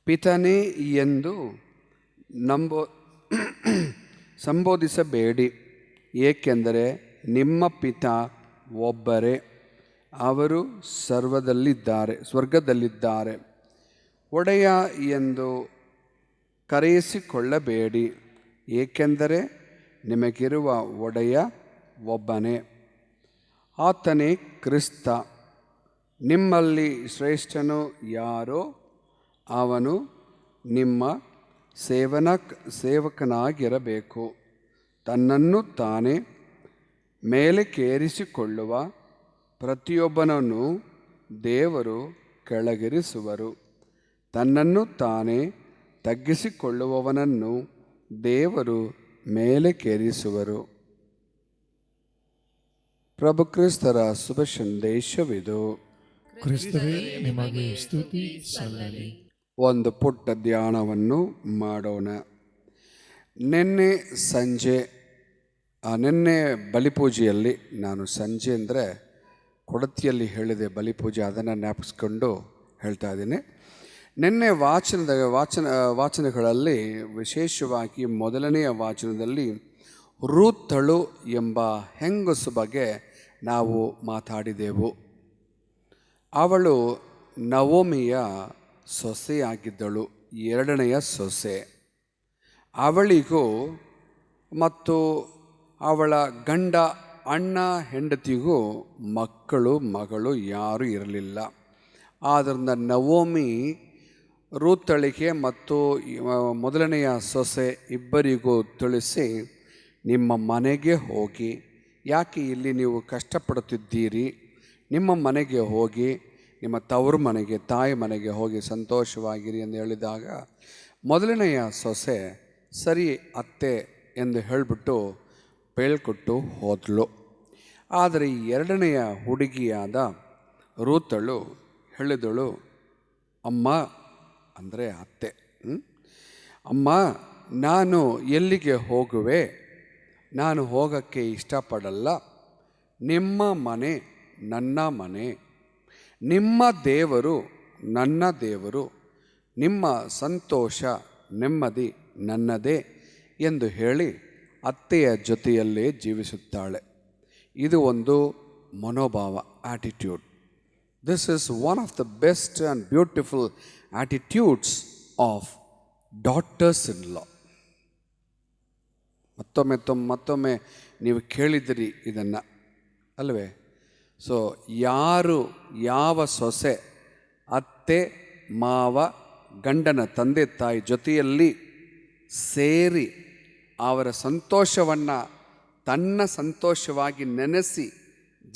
ಪಿತನೇ ಎಂದು ಸಂಬೋಧಿಸಬೇಡಿ, ಏಕೆಂದರೆ ನಿಮ್ಮ ಪಿತ ಒಬ್ಬರೇ. ಅವರು ಸ್ವರ್ಗದಲ್ಲಿದ್ದಾರೆ. ಒಡೆಯ ಎಂದು ಕರೆಯಿಸಿಕೊಳ್ಳಬೇಡಿ, ಏಕೆಂದರೆ ನಿಮಗಿರುವ ಒಡೆಯ ಒಬ್ಬನೇ, ಆತನೇ ಕ್ರಿಸ್ತ. ನಿಮ್ಮಲ್ಲಿ ಶ್ರೇಷ್ಠನು ಯಾರೋ ಅವನು ನಿಮ್ಮ ಸೇವಕನಾಗಿರಬೇಕು. ತನ್ನನ್ನು ತಾನೇ ಮೇಲಕ್ಕೇರಿಸಿಕೊಳ್ಳುವ ಪ್ರತಿಯೊಬ್ಬನನ್ನು ದೇವರು ಕೆಳಗಿರಿಸುವರು. ತನ್ನನ್ನು ತಾನೇ ತಗ್ಗಿಸಿಕೊಳ್ಳುವವನನ್ನು ದೇವರು ಮೇಲಕ್ಕೇರಿಸುವರು. ಪ್ರಭು ಕ್ರಿಸ್ತರ ಶುಭ ಸಂದೇಶವಿದು. ಕ್ರಿಸ್ತರೇ ನಿಮಗೆ ಸ್ತುತಿ ಸಲ್ಲಲಿ. ಒಂದು ಪುಟ್ಟ ಧ್ಯಾನವನ್ನು ಮಾಡೋಣ. ನಿನ್ನೆ ಬಲಿಪೂಜೆಯಲ್ಲಿ ನಾನು ಸಂಜೆ ಅಂದರೆ ಕೊಡತಿಯಲ್ಲಿ ಹೇಳಿದೆ ಬಲಿಪೂಜೆ, ಅದನ್ನು ಜ್ಞಾಪಿಸ್ಕೊಂಡು ಹೇಳ್ತಾ ಇದ್ದೀನಿ. ನಿನ್ನೆ ವಾಚನಗಳಲ್ಲಿ ವಿಶೇಷವಾಗಿ ಮೊದಲನೆಯ ವಾಚನದಲ್ಲಿ ರೂತಳು ಎಂಬ ಹೆಂಗಸು ಬಗ್ಗೆ ನಾವು ಮಾತಾಡಿದೆವು. ಅವಳು ನವೋಮಿಯ ಸೊಸೆಯಾಗಿದ್ದಳು, ಎರಡನೆಯ ಸೊಸೆ. ಅವಳಿಗೂ ಮತ್ತು ಅವಳ ಗಂಡ ಅಣ್ಣ ಹೆಂಡತಿಗೂ ಮಗಳು ಯಾರೂ ಇರಲಿಲ್ಲ. ಆದ್ದರಿಂದ ನವೋಮಿ ರೂತಳಿಗೆ ಮತ್ತು ಮೊದಲನೆಯ ಸೊಸೆ ಇಬ್ಬರಿಗೂ ತಿಳಿಸಿ, ನಿಮ್ಮ ಮನೆಗೆ ಹೋಗಿ, ಯಾಕೆ ಇಲ್ಲಿ ನೀವು ಕಷ್ಟಪಡುತ್ತಿದ್ದೀರಿ, ನಿಮ್ಮ ಮನೆಗೆ ಹೋಗಿ, ನಿಮ್ಮ ತವರು ಮನೆಗೆ, ತಾಯಿ ಮನೆಗೆ ಹೋಗಿ ಸಂತೋಷವಾಗಿರಿ ಎಂದು ಹೇಳಿದಾಗ ಮೊದಲನೆಯ ಸೊಸೆ ಸರಿ ಅತ್ತೆ ಎಂದು ಹೇಳಿಬಿಟ್ಟು ಬೇಳ್ಕೊಟ್ಟು ಹೋದಳು. ಆದರೆ ಈ ಎರಡನೆಯ ಹುಡುಗಿಯಾದ ರೂತಳು ಹೇಳಿದಳು, ಅಮ್ಮ ಅಂದರೆ ಅತ್ತೆ, ಅಮ್ಮ ನಾನು ಎಲ್ಲಿಗೆ ಹೋಗುವೆ, ನಾನು ಹೋಗೋಕ್ಕೆ ಇಷ್ಟಪಡಲ್ಲ. ನಿಮ್ಮ ಮನೆ ನನ್ನ ಮನೆ, ನಿಮ್ಮ ದೇವರು ನನ್ನ ದೇವರು, ನಿಮ್ಮ ಸಂತೋಷ ನೆಮ್ಮದಿ ನನ್ನದೇ ಎಂದು ಹೇಳಿ ಅತ್ತೆಯ ಜೊತೆಯಲ್ಲೇ ಜೀವಿಸುತ್ತಾಳೆ. ಇದು ಒಂದು ಮನೋಭಾವ, attitude. This is one of the best and beautiful attitudes of daughters in law. ಮತ್ತೊಮ್ಮೆ ನೀವು ಕೇಳಿದಿರಿ ಇದನ್ನು ಅಲ್ವೇ? ಸೊ ಯಾವ ಸೊಸೆ ಅತ್ತೆ ಮಾವ ಗಂಡನ ತಂದೆ ತಾಯಿ ಜೊತೆಯಲ್ಲಿ ಸೇರಿ ಅವರ ಸಂತೋಷವನ್ನು ತನ್ನ ಸಂತೋಷವಾಗಿ ನೆನೆಸಿ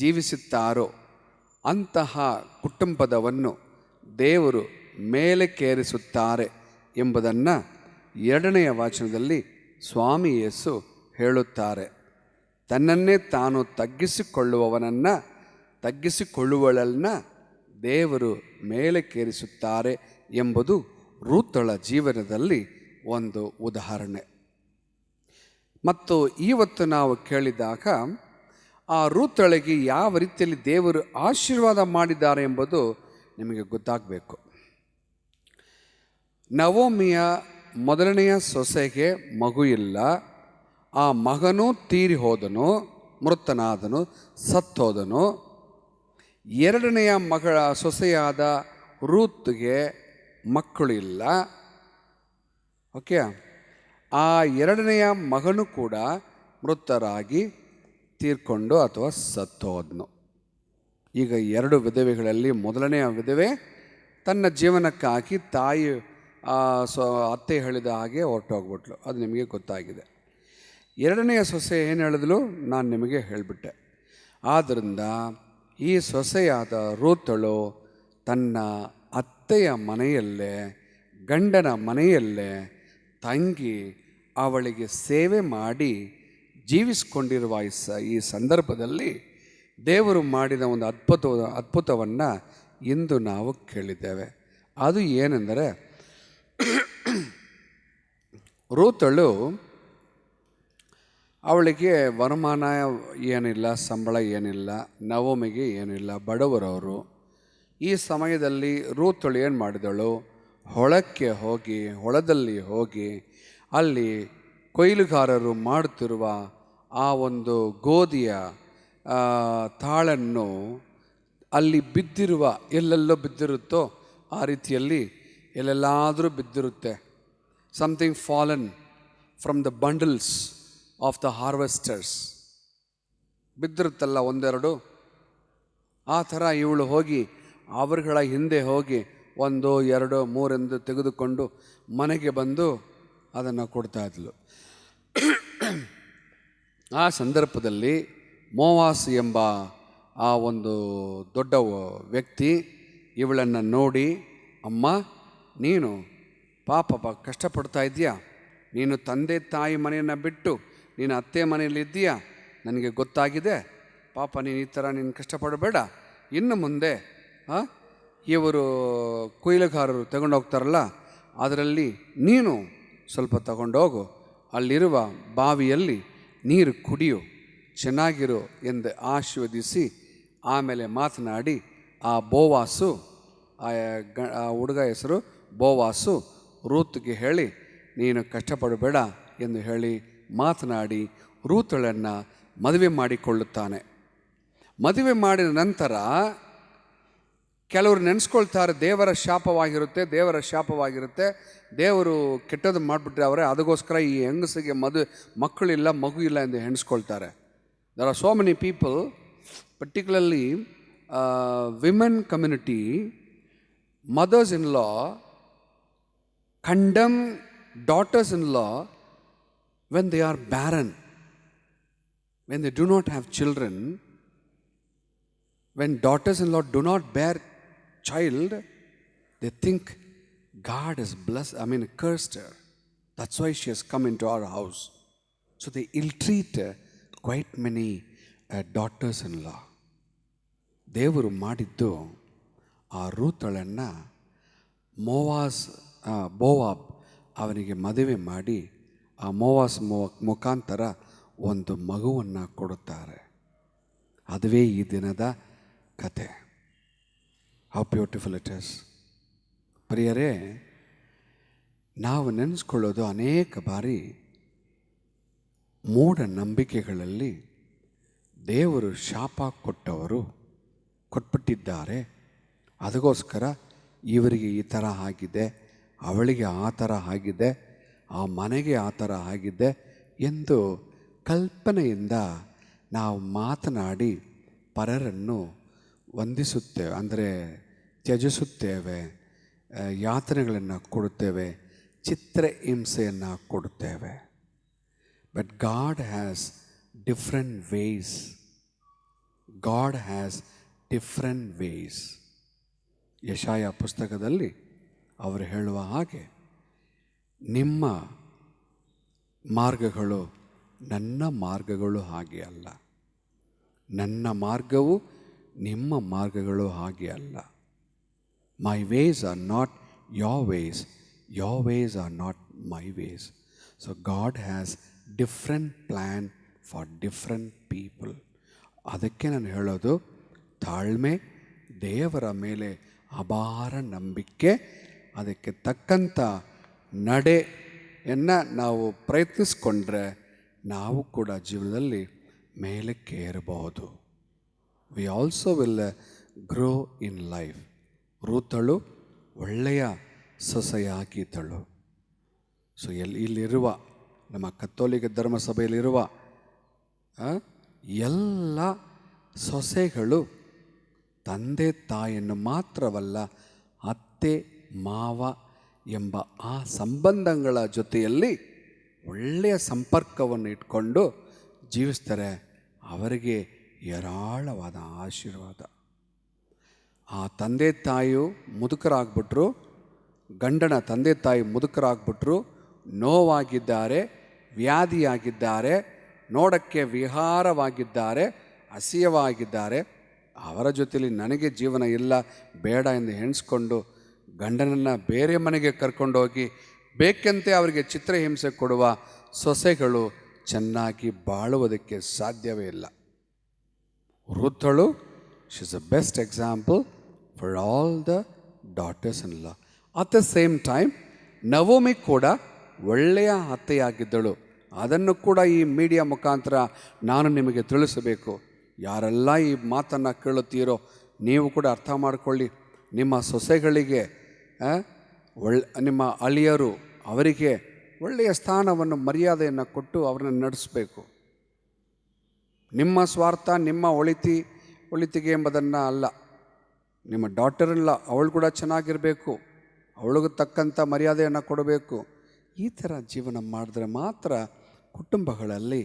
ಜೀವಿಸುತ್ತಾರೋ ಅಂತಹ ಕುಟುಂಬದವನ್ನು ದೇವರು ಮೇಲಕ್ಕೇರಿಸುತ್ತಾರೆ ಎಂಬುದನ್ನು 2ನೇ ವಚನದಲ್ಲಿ ಸ್ವಾಮಿ ಯೇಸು ಹೇಳುತ್ತಾರೆ. ತನ್ನನ್ನೇ ತಾನು ತಗ್ಗಿಸಿಕೊಳ್ಳುವಳನ್ನು ದೇವರು ಮೇಲಕ್ಕೇರಿಸುತ್ತಾರೆ ಎಂಬುದು ರೂತಳ ಜೀವನದಲ್ಲಿ ಒಂದು ಉದಾಹರಣೆ. ಮತ್ತು ಇವತ್ತು ನಾವು ಕೇಳಿದಾಗ ಆ ರೂತಳಿಗೆ ಯಾವ ರೀತಿಯಲ್ಲಿ ದೇವರು ಆಶೀರ್ವಾದ ಮಾಡಿದ್ದಾರೆ ಎಂಬುದು ನಿಮಗೆ ಗೊತ್ತಾಗಬೇಕು. ನವೋಮಿಯ ಮೊದಲನೆಯ ಸೊಸೆಗೆ ಮಗು ಇಲ್ಲ, ಆ ಮಗನೂ ತೀರಿ ಹೋದನು, ಮೃತನಾದನು, ಸತ್ತೋದನು. 2ನೆಯ ಮಗಳ ಸೊಸೆಯಾದ ರೂತ್ಗೆ ಮಕ್ಕಳು ಇಲ್ಲ. ಓಕೆ, ಆ 2ನೆಯ ಮಗನು ಕೂಡ ಮೃತರಾಗಿ ತೀರ್ಕೊಂಡು ಅಥವಾ ಸತ್ತೋದನು. ಈಗ 2 ವಿಧವೆಗಳಲ್ಲಿ ಮೊದಲನೆಯ ವಿಧವೆ ತನ್ನ ಜೀವನಕ್ಕಾಗಿ ತಾಯಿ ಅತ್ತೆ ಹೇಳಿದ ಹಾಗೆ ಹೊರಟೋಗ್ಬಿಟ್ಲು, ಅದು ನಿಮಗೆ ಗೊತ್ತಾಗಿದೆ. 2ನೆಯ ಸೊಸೆ ಏನು ಹೇಳಿದ್ಲು ನಾನು ನಿಮಗೆ ಹೇಳಿಬಿಟ್ಟೆ. ಆದ್ದರಿಂದ ಈ ಸೊಸೆಯಾದ ರೂತಳು ತನ್ನ ಅತ್ತೆಯ ಮನೆಯಲ್ಲೇ ಗಂಡನ ಮನೆಯಲ್ಲೇ ತಂಗಿ ಅವಳಿಗೆ ಸೇವೆ ಮಾಡಿ ಜೀವಿಸಿಕೊಂಡಿರುವ ಈ ಸಂದರ್ಭದಲ್ಲಿ ದೇವರು ಮಾಡಿದ ಒಂದು ಅದ್ಭುತವನ್ನು ಇಂದು ನಾವು ಕೇಳಿದ್ದೇವೆ. ಅದು ಏನೆಂದರೆ, ರೂತಳು ಅವಳಿಗೆ ವರಮಾನ ಏನಿಲ್ಲ, ಸಂಬಳ ಏನಿಲ್ಲ, ನವೋಮಿಗೆ ಏನಿಲ್ಲ, ಬಡವರವರು. ಈ ಸಮಯದಲ್ಲಿ ರೂತಳು ಏನು ಮಾಡಿದಳು, ಹೊಳದಲ್ಲಿ ಹೋಗಿ ಅಲ್ಲಿ ಕೊಯ್ಲುಗಾರರು ಮಾಡುತ್ತಿರುವ ಆ ಒಂದು ಗೋಧಿಯ ತಾಳನ್ನು ಅಲ್ಲಿ ಬಿದ್ದಿರುವ ಎಲ್ಲೆಲ್ಲೋ ಬಿದ್ದಿರುತ್ತೋ ಆ ರೀತಿಯಲ್ಲಿ ಎಲ್ಲೆಲ್ಲಾದರೂ ಬಿದ್ದಿರುತ್ತೆ. Something fallen from the bundles of the harvesters ಬಿದ್ದಿರುತ್ತಲ್ಲ ಒಂದೆರಡು, ಆ ಥರ ಇವಳು ಹೋಗಿ ಅವರುಗಳ ಹಿಂದೆ ಹೋಗಿ 1, 2, 3 ಎಂದು ತೆಗೆದುಕೊಂಡು ಮನೆಗೆ ಬಂದು ಅದನ್ನು ಕೊಡ್ತಾ ಇದ್ಲು. ಆ ಸಂದರ್ಭದಲ್ಲಿ ಮೋವಾಸ್ ಎಂಬ ಆ ಒಂದು ದೊಡ್ಡ ವ್ಯಕ್ತಿ ಇವಳನ್ನು ನೋಡಿ, ಅಮ್ಮ ನೀನು ಪಾಪ ಕಷ್ಟಪಡ್ತಾ ಇದೆಯಾ, ನೀನು ತಂದೆ ತಾಯಿ ಮನೆಯನ್ನು ಬಿಟ್ಟು ನೀನು ಅತ್ತೆ ಮನೆಯಲ್ಲಿದ್ದೀಯಾ, ನನಗೆ ಗೊತ್ತಾಗಿದೆ, ಪಾಪ ನೀನು ಈ ಥರ ನೀನು ಕಷ್ಟಪಡಬೇಡ, ಇನ್ನು ಮುಂದೆ ಇವರು ಕೊಯ್ಲುಗಾರರು ತಗೊಂಡೋಗ್ತಾರಲ್ಲ ಅದರಲ್ಲಿ ನೀನು ಸ್ವಲ್ಪ ತಗೊಂಡೋಗು, ಅಲ್ಲಿರುವ ಬಾವಿಯಲ್ಲಿ ನೀರು ಕುಡಿಯು, ಚೆನ್ನಾಗಿರು ಎಂದು ಆಶೀರ್ವದಿಸಿ ಆಮೇಲೆ ಮಾತನಾಡಿ ಆ ಬೋವಾಸು, ಆ ಹುಡುಗ ಹೆಸರು ಬೋವಾಸು, ರೂತ್ಗೆ ಹೇಳಿ ನೀನು ಕಷ್ಟಪಡಬೇಡ ಎಂದು ಹೇಳಿ ಮಾತನಾಡಿ ರೂತಳನ್ನು ಮದುವೆ ಮಾಡಿಕೊಳ್ಳುತ್ತಾನೆ. ಮದುವೆ ಮಾಡಿದ ನಂತರ ಕೆಲವರು ನೆನೆಸ್ಕೊಳ್ತಾರೆ ದೇವರ ಶಾಪವಾಗಿರುತ್ತೆ, ದೇವರು ಕೆಟ್ಟದ್ದು ಮಾಡಿಬಿಟ್ರೆ ಅವರೇ, ಅದಕ್ಕೋಸ್ಕರ ಈ ಹೆಂಗಸಿಗೆ ಮಕ್ಕಳಿಲ್ಲ, ಮಗು ಇಲ್ಲ ಎಂದು ಎಣಿಸ್ಕೊಳ್ತಾರೆ. There are so many people, particularly women community, mothers in law condemn daughters-in-law when they are barren, when they do not have children. When daughters-in-law do not bear child, they think God has cursed her. That's why she has come into our house. So they ill-treat quite many daughters-in-law. ದೇವರು ಮಾಡಿದ್ದು ಆ ರೂತಳನ್ನು ಬೋವಾಬ್ ಅವನಿಗೆ ಮದುವೆ ಮಾಡಿ ಆ ಮೋವಾಸ್ ಮುಖಾಂತರ ಒಂದು ಮಗುವನ್ನು ಕೊಡುತ್ತಾರೆ. ಅದುವೇ ಈ ದಿನದ ಕತೆ. How beautiful it is. ಪ್ರಿಯರೇ, ನಾವು ನೆನೆಸ್ಕೊಳ್ಳೋದು ಅನೇಕ ಬಾರಿ ಮೂಢನಂಬಿಕೆಗಳಲ್ಲಿ ದೇವರು ಶಾಪ ಕೊಟ್ಬಿಟ್ಟಿದ್ದಾರೆ. ಅದಕ್ಕೋಸ್ಕರ ಇವರಿಗೆ ಈ ಥರ ಆಗಿದೆ, ಅವಳಿಗೆ ಆ ಥರ ಆಗಿದೆ, ಆ ಮನೆಗೆ ಆ ಥರ ಆಗಿದೆ ಎಂದು ಕಲ್ಪನೆಯಿಂದ ನಾವು ಮಾತನಾಡಿ ಪರರನ್ನು ವಂದಿಸುತ್ತೇವೆ, ಅಂದರೆ ತ್ಯಜಿಸುತ್ತೇವೆ, ಯಾತನೆಗಳನ್ನು ಕೊಡುತ್ತೇವೆ, ಚಿತ್ರಹಿಂಸೆಯನ್ನು ಕೊಡುತ್ತೇವೆ. But God has different ways. God has different ways. ಯೆಶಾಯ ಪುಸ್ತಕದಲ್ಲಿ ಅವರು ಹೇಳುವ ಹಾಗೆ, ನಿಮ್ಮ ಮಾರ್ಗಗಳು ನನ್ನ ಮಾರ್ಗಗಳು ಹಾಗೆ ಅಲ್ಲ, ನನ್ನ ಮಾರ್ಗವು ನಿಮ್ಮ ಮಾರ್ಗಗಳು ಹಾಗೆ ಅಲ್ಲ. My ways are not your ways, your ways are not my ways. So God has different plan for different people. ಅದಕ್ಕೆ ನಾನು ಹೇಳೋದು, ತಾಳ್ಮೆ, ದೇವರ ಮೇಲೆ ಅಪಾರ ನಂಬಿಕೆ, ಅದಕ್ಕೆ ತಕ್ಕಂಥ ನಡೆಯನ್ನು ನಾವು ಪ್ರಯತ್ನಿಸ್ಕೊಂಡ್ರೆ ನಾವು ಕೂಡ ಜೀವನದಲ್ಲಿ ಮೇಲಕ್ಕೆ ಏರಬಹುದು. We also will grow in life. ರೂತಳು ಒಳ್ಳೆಯ ಸೊಸೆಯಾಗಿದ್ದಳು. ಸೊ ಇಲ್ಲಿರುವ ನಮ್ಮ ಕತ್ತೋಲಿಕ ಧರ್ಮಸಭೆಯಲ್ಲಿರುವ ಎಲ್ಲ ಸೊಸೆಗಳು ತಂದೆ ತಾಯಿಯನ್ನು ಮಾತ್ರವಲ್ಲ, ಅತ್ತೆ ಮಾವ ಎಂಬ ಆ ಸಂಬಂಧಗಳ ಜೊತೆಯಲ್ಲಿ ಒಳ್ಳೆಯ ಸಂಪರ್ಕವನ್ನು ಇಟ್ಕೊಂಡು ಜೀವಿಸ್ತಾರೆ. ಅವರಿಗೆ ಹೇರಾಳವಾದ ಆಶೀರ್ವಾದ. ಆ ತಂದೆ ತಾಯಿಯು ಮುದುಕರಾಗ್ಬಿಟ್ರು, ಗಂಡನ ತಂದೆ ತಾಯಿ ಮುದುಕರಾಗ್ಬಿಟ್ರು, ನೋವಾಗಿದ್ದಾರೆ, ವ್ಯಾಧಿಯಾಗಿದ್ದಾರೆ, ನೋಡೋಕ್ಕೆ ವಿಹಾರವಾಗಿದ್ದಾರೆ, ಅಸಹ್ಯವಾಗಿದ್ದಾರೆ. ಅವರ ಜೊತೆಲಿ ನನಗೆ ಜೀವನ ಇಲ್ಲ, ಬೇಡ ಎಂದು ಎಣಿಸ್ಕೊಂಡು ಗಂಡನನ್ನು ಬೇರೆ ಮನೆಗೆ ಕರ್ಕೊಂಡೋಗಿ ಬೇಕೆಂತೆ ಅವರಿಗೆ ಚಿತ್ರಹಿಂಸೆ ಕೊಡುವ ಸೊಸೆಗಳು ಚೆನ್ನಾಗಿ ಬಾಳುವುದಕ್ಕೆ ಸಾಧ್ಯವೇ ಇಲ್ಲ. ರೂತಳು, she is a best example for all the daughters in law. At the same time Naomi ಕೂಡ ಒಳ್ಳೆಯ ಅತ್ತೆಯಾಗಿದ್ದಳು. ಅದನ್ನು ಕೂಡ ಈ ಮೀಡಿಯಾ ಮುಖಾಂತರ ನಾನು ನಿಮಗೆ ತಿಳಿಸಬೇಕು. ಯಾರೆಲ್ಲ ಈ ಮಾತನ್ನು ಕೇಳುತ್ತೀರೋ ನೀವು ಕೂಡ ಅರ್ಥ ಮಾಡಿಕೊಳ್ಳಿ. ನಿಮ್ಮ ಸೊಸೆಗಳಿಗೆ, ನಿಮ್ಮ ಅಳಿಯರು, ಅವರಿಗೆ ಒಳ್ಳೆಯ ಸ್ಥಾನವನ್ನು, ಮರ್ಯಾದೆಯನ್ನು ಕೊಟ್ಟು ಅವ್ರನ್ನ ನಡೆಸಬೇಕು. ನಿಮ್ಮ ಸ್ವಾರ್ಥ, ನಿಮ್ಮ ಒಳಿತಿಗೆ ಎಂಬುದನ್ನು ಅಲ್ಲ. ನಿಮ್ಮ ಡಾಟರಲ್ಲ, ಅವಳು ಕೂಡ ಚೆನ್ನಾಗಿರಬೇಕು, ಅವಳಿಗೂ ತಕ್ಕಂಥ ಮರ್ಯಾದೆಯನ್ನು ಕೊಡಬೇಕು. ಈ ಥರ ಜೀವನ ಮಾಡಿದ್ರೆ ಮಾತ್ರ ಕುಟುಂಬಗಳಲ್ಲಿ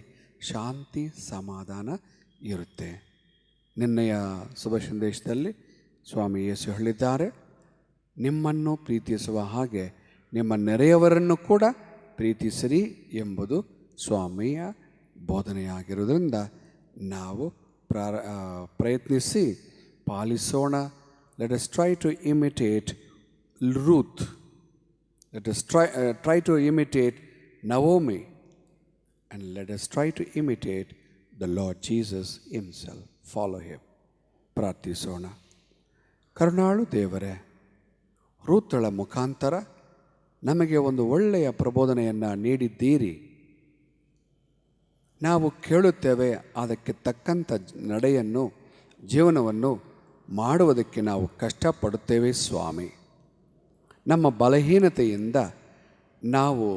ಶಾಂತಿ ಸಮಾಧಾನ ಇರುತ್ತೆ. ನಿನ್ನೆಯ ಶುಭ ಸಂದೇಶದಲ್ಲಿ ಸ್ವಾಮಿ ಯೇಸು ಹೇಳಿದ್ದಾರೆ, ನಿಮ್ಮನ್ನು ಪ್ರೀತಿಸುವ ಹಾಗೆ ನಿಮ್ಮ ನೆರೆಯವರನ್ನು ಕೂಡ ಪ್ರೀತಿಸಿರಿ ಎಂಬುದು ಸ್ವಾಮಿಯ ಬೋಧನೆಯಾಗಿರೋದ್ರಿಂದ ನಾವು ಪ್ರಯತ್ನಿಸಿ ಪಾಲಿಸೋಣ. Let us try to imitate Ruth. Let us try to imitate Naomi. And let us try to imitate the Lord Jesus himself. Follow him. ಪ್ರಾರ್ಥಿಸೋಣ. ಕರುಣಾಳು ದೇವರೇ, ರೂತಳ ಮುಖಾಂತರ ನಮಗೆ ಒಂದು ಒಳ್ಳೆಯ ಪ್ರಬೋಧನೆಯನ್ನು ನೀಡಿದ್ದೀರಿ. ನಾವು ಕೇಳುತ್ತೇವೆ, ಅದಕ್ಕೆ ತಕ್ಕಂಥ ನಡೆಯನ್ನು, ಜೀವನವನ್ನು ಮಾಡುವುದಕ್ಕೆ ನಾವು ಕಷ್ಟಪಡುತ್ತೇವೆ ಸ್ವಾಮಿ. ನಮ್ಮ ಬಲಹೀನತೆಯಿಂದ ನಾವು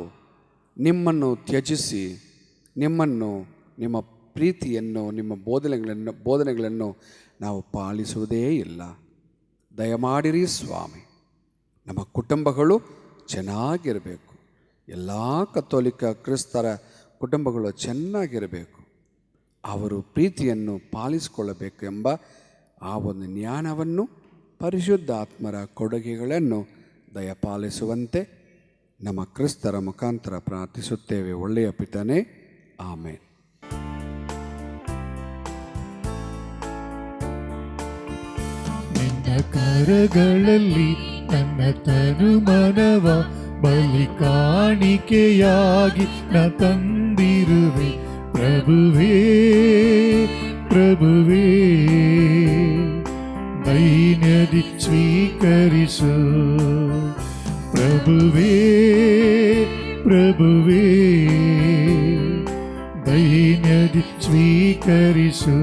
ನಿಮ್ಮನ್ನು ತ್ಯಜಿಸಿ, ನಿಮ್ಮ ಪ್ರೀತಿಯನ್ನು, ನಿಮ್ಮ ಬೋಧನೆಗಳನ್ನು ನಾವು ಪಾಲಿಸುವುದೇ ಇಲ್ಲ. ದಯಮಾಡಿರಿ ಸ್ವಾಮಿ. ನಮ್ಮ ಕುಟುಂಬಗಳು ಚೆನ್ನಾಗಿರಬೇಕು. ಎಲ್ಲ ಕತ್ತೋಲಿಕ ಕ್ರಿಸ್ತರ ಕುಟುಂಬಗಳು ಚೆನ್ನಾಗಿರಬೇಕು. ಅವರು ಪ್ರೀತಿಯನ್ನು ಪಾಲಿಸಿಕೊಳ್ಳಬೇಕು ಎಂಬ ಆ ಒಂದು ಜ್ಞಾನವನ್ನು, ಪರಿಶುದ್ಧಾತ್ಮರ ಕೊಡುಗೆಗಳನ್ನು ದಯಪಾಲಿಸುವಂತೆ ನಮ್ಮ ಕ್ರಿಸ್ತರ ಮುಖಾಂತರ ಪ್ರಾರ್ಥಿಸುತ್ತೇವೆ. ಒಳ್ಳೆಯ ಪಿತನೇ, ಆಮೇನ್. ನಿನ್ನ ಕರಗಳಲ್ಲಿ ನನ್ನ ತನು ಮನವ ಬಲಿ ಕಾಣಿಕೆಯಾಗಿ ನ ತಂದಿರುವೆ ಪ್ರಭುವೇ, ಪ್ರಭುವೇ, ದೈನ್ಯದಿ ಸ್ವೀಕರಿಸು ಪ್ರಭುವೇ, ಪ್ರಭುವೇ, ಸ್ವೀಕರಿಸು.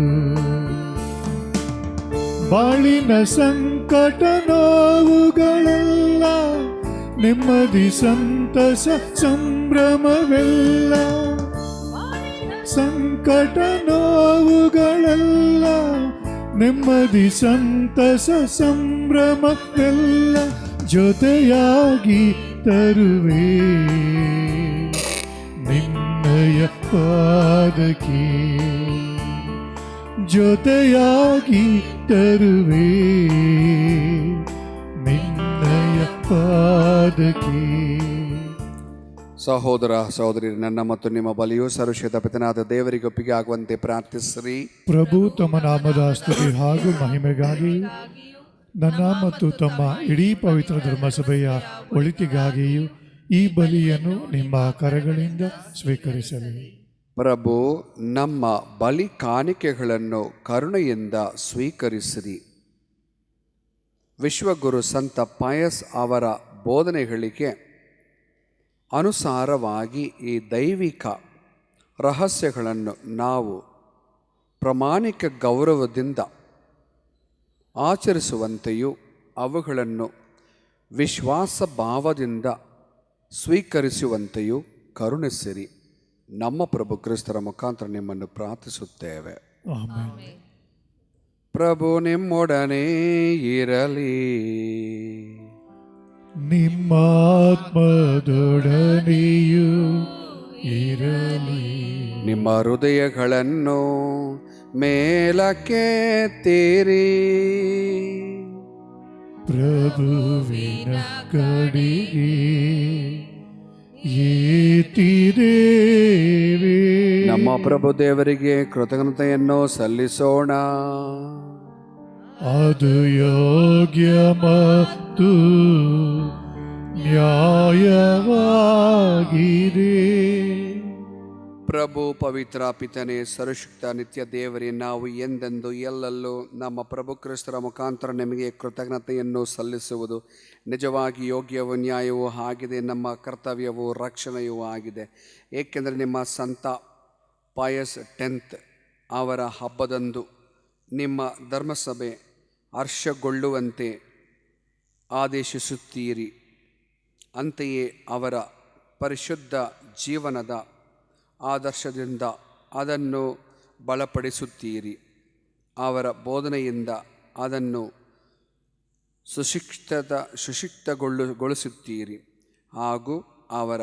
ಬಾಳಿನ ಸಂಕಟ ನೋವುಗಳೆಲ್ಲ, ನೆಮ್ಮದಿ ಸಂತಸ ಸಂಭ್ರಮವೆಲ್ಲ. ಸಂಕಟ ನೋವುಗಳೆಲ್ಲ, ನೆಮ್ಮದಿ ಸಂತಸ ಸಂಭ್ರಮವೆಲ್ಲ ಜೊತೆಯಾಗಿ ತರುವೆ ನಿನ್ನಯ ಪಾದಕ್ಕೆ. ಜೊತೆಯಾಗಿ ತರುವೆ ನಿನ್ನಯ ಪಾದಕ್ಕೆ. ಸಹೋದರ ಸಹೋದರಿ, ನನ್ನ ಮತ್ತು ನಿಮ್ಮ ಬಲಿಯು ಸರ್ವಶ್ರೇಷ್ಠ ಪಿತನಾದ ದೇವರಿಗೆ ಒಪ್ಪಿಗೆ ಆಗುವಂತೆ ಪ್ರಾರ್ಥಿಸಿರಿ. ಪ್ರಭು ತಮ್ಮ ನಾಮದ ಸ್ತುತಿ ಹಾಗೂ ಮಹಿಮೆಗಾಗಿ ನನ್ನ ಮತ್ತು ತಮ್ಮ ಇಡೀ ಪವಿತ್ರ ಧರ್ಮಸಭೆಯ ಒಳಿತಿಗಾಗಿಯೂ ಈ ಬಲಿಯನ್ನು ನಿಮ್ಮ ಕರಗಳಿಂದ ಸ್ವೀಕರಿಸಲಿ. ಪ್ರಭು, ನಮ್ಮ ಬಲಿ ಕಾಣಿಕೆಗಳನ್ನು ಕರುಣೆಯಿಂದ ಸ್ವೀಕರಿಸಿರಿ. ವಿಶ್ವಗುರು ಸಂತ ಪಯಸ್ ಅವರ ಬೋಧನೆಗಳಿಗೆ ಅನುಸಾರವಾಗಿ ಈ ದೈವಿಕ ರಹಸ್ಯಗಳನ್ನು ನಾವು ಪ್ರಾಮಾಣಿಕ ಗೌರವದಿಂದ ಆಚರಿಸುವಂತೆಯೂ ಅವುಗಳನ್ನು ವಿಶ್ವಾಸ ಭಾವದಿಂದ ಸ್ವೀಕರಿಸುವಂತೆಯೂ ಕರುಣಿಸಿರಿ. ನಮ್ಮ ಪ್ರಭು ಕ್ರಿಸ್ತರ ಮುಖಾಂತರ ನಿಮ್ಮನ್ನು ಪ್ರಾರ್ಥಿಸುತ್ತೇವೆ. ಆಮೆನ್. ಪ್ರಭು ನಿಮ್ಮೊಡನೆ ಇರಲಿ. ನಿಮ್ಮ ಆತ್ಮದೊಡನೆಯೂ ಇರಲಿ. ನಿಮ್ಮ ಹೃದಯಗಳನ್ನು ಮೇಲಕ್ಕೆತ್ತಿರಿ. ಪ್ರಭುವಿನ ಕಡೆಗೆ ಏತಿದೇವೆ. ನಮ್ಮ ಪ್ರಭು ದೇವರಿಗೆ ಕೃತಜ್ಞತೆಯನ್ನು ಸಲ್ಲಿಸೋಣ. ಅದು ಯೋಗ್ಯ ಮತ್ತು ನ್ಯಾಯವಾಗಿದೆ. ಪ್ರಭು ಪವಿತ್ರ ಪಿತನೇ, ಸರ್ವಶಕ್ತ ನಿತ್ಯ ದೇವರೇ, ನಾವು ಎಂದೆಂದು ಎಲ್ಲೆಲ್ಲೂ ನಮ್ಮ ಪ್ರಭು ಕ್ರಿಸ್ತರ ಮುಖಾಂತರ ನಿಮಗೆ ಕೃತಜ್ಞತೆಯನ್ನು ಸಲ್ಲಿಸುವುದು ನಿಜವಾಗಿ ಯೋಗ್ಯವೂ ನ್ಯಾಯವೂ ಆಗಿದೆ, ನಮ್ಮ ಕರ್ತವ್ಯವೂ ರಕ್ಷಣೆಯೂ ಆಗಿದೆ. ಏಕೆಂದರೆ ನಿಮ್ಮ ಸಂತ ಪಯಸ್ 10th ಅವರ ಹಬ್ಬದಂದು ನಿಮ್ಮ ಧರ್ಮಸಭೆ ಹರ್ಷಗೊಳ್ಳುವಂತೆ ಆದೇಶಿಸುತ್ತೀರಿ. ಅಂತೆಯೇ ಅವರ ಪರಿಶುದ್ಧ ಜೀವನದ ಆದರ್ಶದಿಂದ ಅದನ್ನು ಬಲಪಡಿಸುತ್ತೀರಿ. ಅವರ ಬೋಧನೆಯಿಂದ ಅದನ್ನು ಸುಶಿಕ್ತಗೊಳಿಸುತ್ತೀರಿ ಹಾಗೂ ಅವರ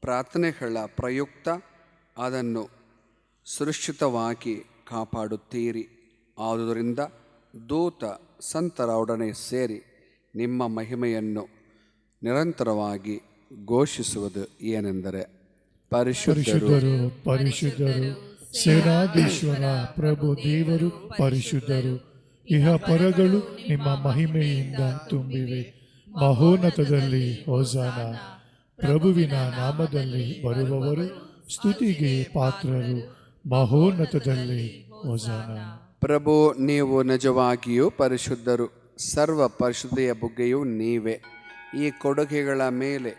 ಪ್ರಾರ್ಥನೆಗಳ ಪ್ರಯುಕ್ತ ಅದನ್ನು ಸುರಕ್ಷಿತವಾಗಿ ಕಾಪಾಡುತ್ತೀರಿ. ಆದುದರಿಂದ ದೂತ ಸಂತರೊಡನೆ ಸೇರಿ ನಿಮ್ಮ ಮಹಿಮೆಯನ್ನು ನಿರಂತರವಾಗಿ ಘೋಷಿಸುವುದು ಏನೆಂದರೆ, ಪರಿಶುದ್ಧರು ಪರಿಶುದ್ಧರು ಸೇನಾಧೀಶ್ವರ ಪ್ರಭು ದೇವರು ಪರಿಶುದ್ಧರು. ಇಹ ಪರಗಳು ನಿಮ್ಮ ಮಹಿಮೆಯಿಂದ ತುಂಬಿವೆ. ಮಹೋನ್ನತದಲ್ಲಿ ಹೋಸಾನ. ಪ್ರಭುವಿನ ನಾಮದಲ್ಲಿ ಬರುವವರು ಸ್ತುತಿಗೆ ಪಾತ್ರರು. ಮಹೋನ್ನತದಲ್ಲಿ ಹೋಸಾನ. ಪ್ರಭು, ನೀವು ನಿಜವಾಗಿಯೂ ಪರಿಶುದ್ಧರು. ಸರ್ವ ಪರಿಶುದ್ಧೆಯ ಬುಗ್ಗೆಯೂ ನೀವೇ. ಈ ಕೊಡುಗೆಗಳ ಮೇಲೆ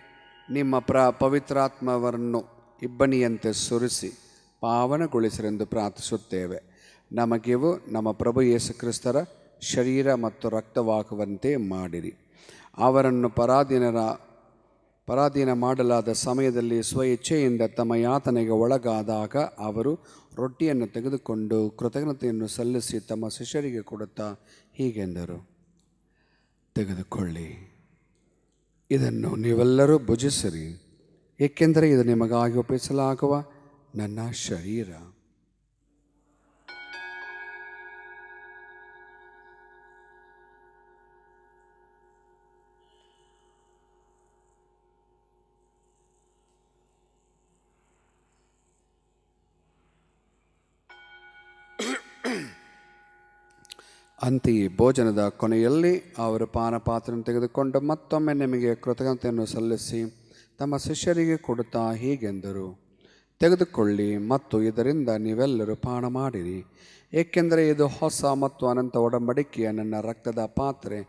ನಿಮ್ಮ ಪವಿತ್ರಾತ್ಮವನ್ನು ಇಬ್ಬನಿಯಂತೆ ಸುರಿಸಿ ಪಾವನಗೊಳಿಸಿರೆಂದು ಪ್ರಾರ್ಥಿಸುತ್ತೇವೆ. ನಮಗಿವು ನಮ್ಮ ಪ್ರಭು ಯೇಸು ಕ್ರಿಸ್ತರ ಶರೀರ ಮತ್ತು ರಕ್ತವಾಗುವಂತೆ ಮಾಡಿರಿ. ಅವರನ್ನು ಪರಾಧೀನ ಮಾಡಲಾದ ಸಮಯದಲ್ಲಿ ಸ್ವಇಚ್ಛೆಯಿಂದ ತಮ್ಮ ಯಾತನೆಗೆ ಒಳಗಾದಾಗ ಅವರು ರೊಟ್ಟಿಯನ್ನು ತೆಗೆದುಕೊಂಡು ಕೃತಜ್ಞತೆಯನ್ನು ಸಲ್ಲಿಸಿ ತಮ್ಮ ಶಿಷ್ಯರಿಗೆ ಕೊಡುತ್ತಾ ಹೀಗೆಂದರು, ತೆಗೆದುಕೊಳ್ಳಿ, ಇದನ್ನು ನೀವೆಲ್ಲರೂ ಭುಜಿಸಿರಿ, ಏಕೆಂದರೆ ಇದು ನಿಮಗಾಗಿ ಒಪ್ಪಿಸಲಾಗುವ ನನ್ನ ಶರೀರ. ಅಂತೆಯೇ ಭೋಜನದ ಕೊನೆಯಲ್ಲಿ ಅವರು ಪಾನಪಾತ್ರೆಯನ್ನು ತೆಗೆದುಕೊಂಡು ಮತ್ತೊಮ್ಮೆ ನಿಮಗೆ ಕೃತಜ್ಞತೆಯನ್ನು ಸಲ್ಲಿಸಿ ತಮ್ಮ ಶಿಷ್ಯರಿಗೆ ಕೊಡುತ್ತಾ ಹೀಗೆಂದರು, ತೆಗೆದುಕೊಳ್ಳಿ ಮತ್ತು ಇದರಿಂದ ನೀವೆಲ್ಲರೂ ಪಾನ ಮಾಡಿರಿ, ಏಕೆಂದರೆ ಇದು ಹೊಸ ಮತ್ತು ಅನಂತ ಒಡಂಬಡಿಕೆಯ ನನ್ನ ರಕ್ತದ ಪಾತ್ರೆ.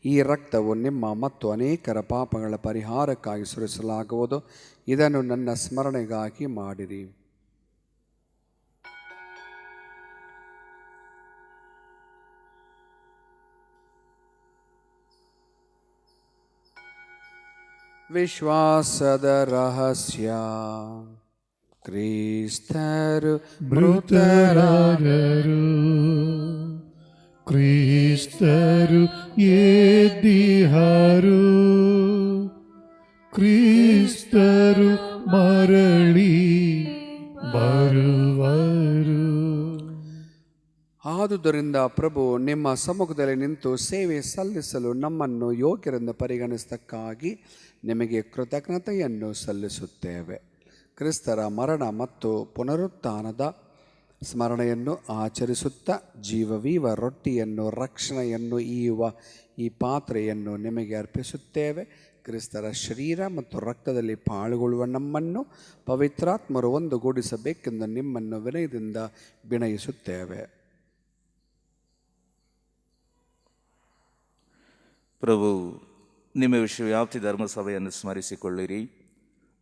ಈ ರಕ್ತವು ನಿಮ್ಮ ಮತ್ತು ಅನೇಕರ ಪಾಪಗಳ ಪರಿಹಾರಕ್ಕಾಗಿ ಸುರಿಸಲಾಗುವುದು. ಇದನ್ನು ನನ್ನ ಸ್ಮರಣೆಗಾಗಿ ಮಾಡಿರಿ. ವಿಶ್ವಾಸದ ರಹಸ್ಯ. ಕ್ರಿಸ್ತರು ಮೃತರಾದರು, ಕ್ರಿಸ್ತರು ಎದ್ದಿಹರು, ಕ್ರಿಸ್ತರು ಮರಳಿ ಬರುವರು. ಆದುದರಿಂದ ಪ್ರಭು ನಿಮ್ಮ ಸಮ್ಮುಖದಲ್ಲಿ ನಿಂತು ಸೇವೆ ಸಲ್ಲಿಸಲು ನಮ್ಮನ್ನು ಯೋಗ್ಯರೆಂದು ಪರಿಗಣಿಸತಕ್ಕಾಗಿ ನಿಮಗೆ ಕೃತಜ್ಞತೆಯನ್ನು ಸಲ್ಲಿಸುತ್ತೇವೆ. ಕ್ರಿಸ್ತರ ಮರಣ ಮತ್ತು ಪುನರುತ್ಥಾನದ ಸ್ಮರಣೆಯನ್ನು ಆಚರಿಸುತ್ತಾ ಜೀವವೀವ ರೊಟ್ಟಿಯನ್ನು ರಕ್ಷಣೆಯನ್ನು ಈಯುವ ಈ ಪಾತ್ರೆಯನ್ನು ನಿಮಗೆ ಅರ್ಪಿಸುತ್ತೇವೆ. ಕ್ರಿಸ್ತರ ಶರೀರ ಮತ್ತು ರಕ್ತದಲ್ಲಿ ಪಾಳುಗೊಳ್ಳುವ ನಮ್ಮನ್ನು ಪವಿತ್ರಾತ್ಮರು ಒಂದುಗೂಡಿಸಬೇಕೆಂದು ನಿಮ್ಮನ್ನು ವಿನಯದಿಂದ ವಿನಯಿಸುತ್ತೇವೆ. ಪ್ರಭು, ನಿಮ್ಮ ವಿಶ್ವವ್ಯಾಪ್ತಿ ಧರ್ಮಸಭೆಯನ್ನು ಸ್ಮರಿಸಿಕೊಳ್ಳಿರಿ.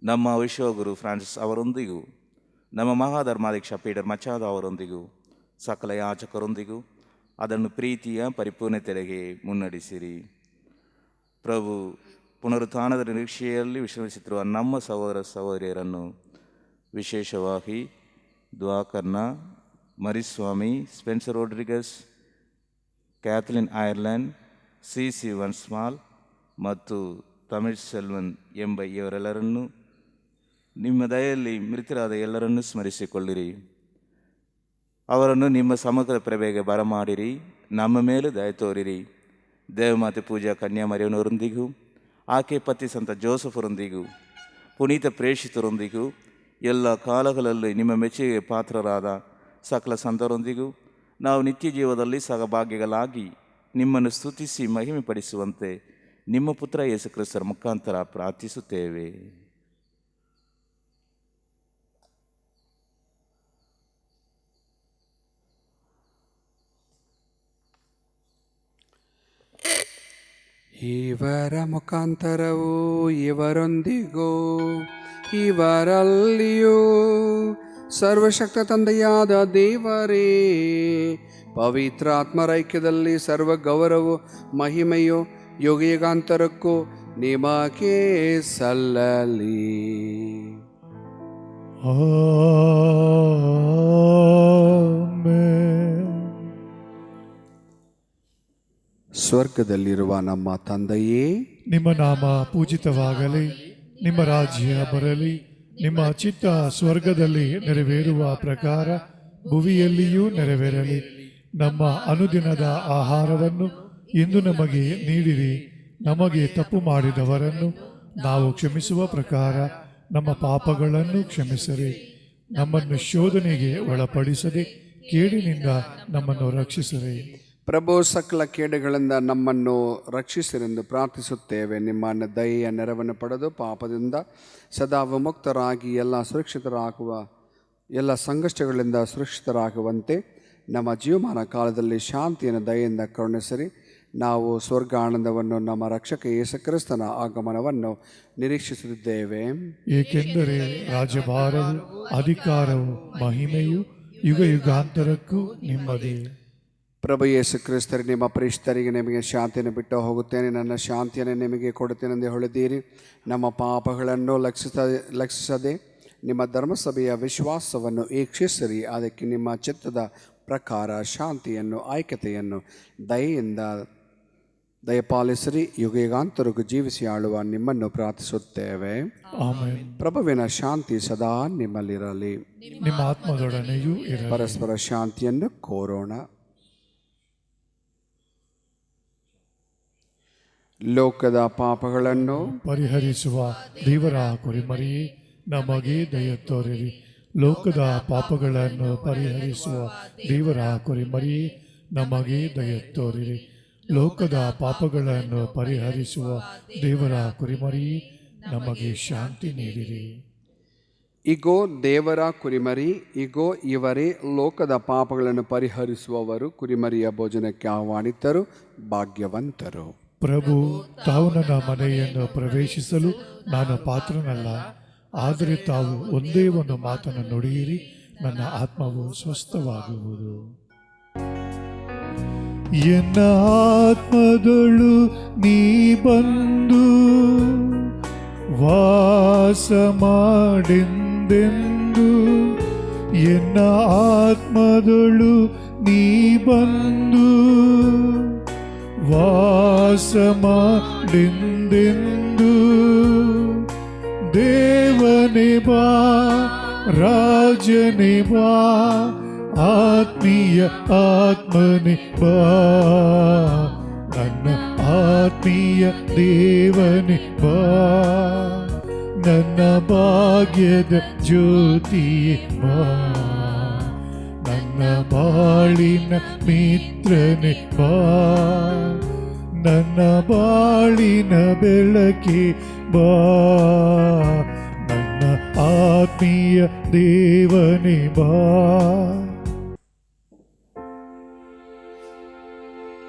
ನಮ್ಮ ವಿಶ್ವಗುರು ಫ್ರಾನ್ಸಿಸ್ ಅವರೊಂದಿಗೂ, ನಮ್ಮ ಮಹಾಧರ್ಮಾಧ್ಯಕ್ಷ ಪೀಟರ್ ಮಚಾದ ಅವರೊಂದಿಗೂ, ಸಕಲ ಯಾಜಕರೊಂದಿಗೂ ಅದನ್ನು ಪ್ರೀತಿಯ ಪರಿಪೂರ್ಣತೆಗೆ ಮುನ್ನಡೆಸಿರಿ. ಪ್ರಭು, ಪುನರುತ್ಥಾನದ ನಿರೀಕ್ಷೆಯಲ್ಲಿ ವಿಶ್ರಮಿಸುತ್ತಿರುವ ನಮ್ಮ ಸಹೋದರ ಸಹೋದರಿಯರನ್ನು, ವಿಶೇಷವಾಗಿ ದ್ವಾಕರ್ನ, Mariswamy, Spencer Rodrigues, Kathleen Ireland, C ವನ್ಸ್ಮಾಲ್ ಮತ್ತು ತಮಿಳ್ ಸೆಲ್ವನ್ ಎಂಬ ಇವರೆಲ್ಲರನ್ನು, ನಿಮ್ಮ ದಯೆಯಲ್ಲಿ ಮೃತರಾದ ಎಲ್ಲರನ್ನೂ ಸ್ಮರಿಸಿಕೊಳ್ಳಿರಿ. ಅವರನ್ನು ನಿಮ್ಮ ಸಮಗ್ರ ಪ್ರಭೆಗೆ ಬರಮಾಡಿರಿ. ನಮ್ಮ ಮೇಲೂ ದಯ ತೋರಿರಿ. ದೇವಮಾತೆ ಪೂಜಾ ಕನ್ಯಾಮರಿಯವರೊಂದಿಗೂ, ಆಕೆ ಪತಿ ಸಂತ ಜೋಸಫರೊಂದಿಗೂ, ಪುನೀತ ಪ್ರೇಷಿತರೊಂದಿಗೂ, ಎಲ್ಲ ಕಾಲಗಳಲ್ಲಿ ನಿಮ್ಮ ಮೆಚ್ಚುಗೆಗೆ ಪಾತ್ರರಾದ ಸಕಲ ಸಂತರೊಂದಿಗೂ ನಾವು ನಿತ್ಯ ಜೀವದಲ್ಲಿ ಸಹಭಾಗಿಗಳಾಗಿ ನಿಮ್ಮನ್ನು ಸ್ತುತಿಸಿ ಮಹಿಮೆಪಡಿಸುವಂತೆ ನಿಮ್ಮ ಪುತ್ರ ಯೇಸು ಕ್ರಿಸ್ತರ ಮುಖಾಂತರ ಪ್ರಾರ್ಥಿಸುತ್ತೇವೆ. ಇವರ ಮುಖಾಂತರವೂ ಇವರೊಂದಿಗೂ ಇವರಲ್ಲಿಯೂ ಸರ್ವಶಕ್ತ ತಂದೆಯಾದ ದೇವರೇ, ಪವಿತ್ರಾತ್ಮರೈಕ್ಯದಲ್ಲಿ ಸರ್ವ ಗೌರವ ಮಹಿಮೆಯು ಯುಗಯುಗಾಂತರಕ್ಕೂ ನಿಮಗೆ ಸಲ್ಲಲಿ. ಸ್ವರ್ಗದಲ್ಲಿರುವ ನಮ್ಮ ತಂದೆಯೇ, ನಿಮ್ಮ ನಾಮ ಪೂಜಿತವಾಗಲಿ, ನಿಮ್ಮ ರಾಜ್ಯ ಬರಲಿ, ನಿಮ್ಮ ಚಿತ್ತ ಸ್ವರ್ಗದಲ್ಲಿ ನೆರವೇರುವ ಪ್ರಕಾರ ಭುವಿಯಲ್ಲಿಯೂ ನೆರವೇರಲಿ. ನಮ್ಮ ಅನುದಿನದ ಆಹಾರವನ್ನು ಇಂದು ನಮಗೆ ನೀಡಿರಿ. ನಮಗೆ ತಪ್ಪು ಮಾಡಿದವರನ್ನು ನಾವು ಕ್ಷಮಿಸುವ ಪ್ರಕಾರ ನಮ್ಮ ಪಾಪಗಳನ್ನು ಕ್ಷಮಿಸಿರಿ. ನಮ್ಮನ್ನು ಶೋಧನೆಗೆ ಒಳಪಡಿಸದೆ ಕೇಡಿನಿಂದ ನಮ್ಮನ್ನು ರಕ್ಷಿಸಿರಿ. ಪ್ರಭು, ಸಕಲ ಕೇಡುಗಳಿಂದ ನಮ್ಮನ್ನು ರಕ್ಷಿಸಿರೆಂದು ಪ್ರಾರ್ಥಿಸುತ್ತೇವೆ. ನಿಮ್ಮ ದಯೆಯ ನೆರವನ್ನು ಪಡೆದು ಪಾಪದಿಂದ ಸದಾ ವಿಮುಕ್ತರಾಗಿ ಎಲ್ಲ ಸಂಕಷ್ಟಗಳಿಂದ ಸುರಕ್ಷಿತರಾಗುವಂತೆ ನಮ್ಮ ಜೀವಮಾನ ಕಾಲದಲ್ಲಿ ಶಾಂತಿಯನ್ನು ದಯೆಯಿಂದ ಕರುಣಿಸಿರಿ. ನಾವು ಸ್ವರ್ಗ ಆನಂದವನ್ನು, ನಮ್ಮ ರಕ್ಷಕ ಯೇಸು ಕ್ರಿಸ್ತನ ಆಗಮನವನ್ನು ನಿರೀಕ್ಷಿಸುತ್ತಿದ್ದೇವೆ. ಏಕೆಂದರೆ ರಾಜ್ಯಭಾರವು, ಅಧಿಕಾರವು, ಮಹಿಮೆಯು ಯುಗ ಯುಗಾಂತರಕ್ಕೂ ನಿಮ್ಮದೇ. ಪ್ರಭು ಯೇಸು ಕ್ರಿಸ್ತರು, ನಿಮ್ಮ ಪ್ರಿಷ್ಟರಿಗೆ ನಿಮಗೆ ಶಾಂತಿಯನ್ನು ಬಿಟ್ಟು ಹೋಗುತ್ತೇನೆ, ನನ್ನ ಶಾಂತಿಯನ್ನು ನಿಮಗೆ ಕೊಡುತ್ತೇನೆಂದು ಹೇಳಿದ್ದೀರಿ. ನಮ್ಮ ಪಾಪಗಳನ್ನು ಲಕ್ಷಿಸದೆ ನಿಮ್ಮ ಧರ್ಮಸಭೆಯ ವಿಶ್ವಾಸವನ್ನು ಈಕ್ಷಿಸಿರಿ. ಅದಕ್ಕೆ ನಿಮ್ಮ ಚಿತ್ತದ ಪ್ರಕಾರ ಶಾಂತಿಯನ್ನು, ಐಕ್ಯತೆಯನ್ನು ದಯೆಯಿಂದ ದಯಪಾಲಿಸಿರಿ. ಯುಗಯುಗಾಂತರಿಗೂ ಜೀವಿಸಿ ಆಳುವ ನಿಮ್ಮನ್ನು ಪ್ರಾರ್ಥಿಸುತ್ತೇವೆ. ಆಮೆನ್. ಪ್ರಭುವಿನ ಶಾಂತಿ ಸದಾ ನಿಮ್ಮಲ್ಲಿರಲಿ, ನಿಮ್ಮ ಆತ್ಮದೊಡನೆಯೂ ಇರಲಿ. ಪರಸ್ಪರ ಶಾಂತಿಯನ್ನು ಕೋರೋಣ. ಲೋಕದ ಪಾಪಗಳನ್ನು ಪರಿಹರಿಸುವ ದೇವರ ಕುರಿಮರಿಯೇ, ನಮಗೆ ದಯ ತೋರಿರಿ. ಲೋಕದ ಪಾಪಗಳನ್ನು ಪರಿಹರಿಸುವ ದೇವರ ಕುರಿಮರಿಯೇ, ನಮಗೆ ದಯ ತೋರಿರಿ. ಲೋಕದ ಪಾಪಗಳನ್ನು ಪರಿಹರಿಸುವ ದೇವರ ಕುರಿಮರಿಯೇ, ನಮಗೆ ಶಾಂತಿ ನೀಡಿರಿ. ಇಗೋ ದೇವರ ಕುರಿಮರಿ, ಇಗೋ ಇವರೇ ಲೋಕದ ಪಾಪಗಳನ್ನು ಪರಿಹರಿಸುವವರು. ಕುರಿಮರಿಯ ಭೋಜನಕ್ಕೆ ಆಹ್ವಾನಿತರು ಭಾಗ್ಯವಂತರು. ಪ್ರಭು, ತಾವು ನನ್ನ ಮನೆಯನ್ನು ಪ್ರವೇಶಿಸಲು ನಾನು ಪಾತ್ರನಲ್ಲ, ಆದರೆ ತಾವು ಒಂದೇ ಒಂದು ಮಾತನ್ನು ನುಡಿಯಿರಿ, ನನ್ನ ಆತ್ಮವು ಸ್ವಸ್ಥವಾಗುವುದು. ಎನ್ನ ಆತ್ಮದೊಳು ನೀ ಬಂದು ವಾಸ ಮಾಡೆಂದೆಂದು ಎನ್ನ ಆತ್ಮದೊಳು ನೀ ಬಂದು ವಾಸ ಮಾಡೆಂದೆಂದು ದೇವನೇ ಬಾ ರಾಜನೇ ಬಾ ಆತ್ಮೀಯ ಆತ್ಮನೇ ಬಾ ನನ್ನ ಆತ್ಮೀಯ ದೇವನೇ ಬಾ ನನ್ನ ಭಾಗ್ಯದ ಜ್ಯೋತಿಯೇ ಬಾ ನನ್ನ ಬಾಳಿನ ಮಿತ್ರನೇ ಬಾ ನನ್ನ ಬಾಳಿನ ಬೆಳಕೆ ಬಾ ನನ್ನ ಆತ್ಮೀಯ ದೇವನೇ ಬಾ.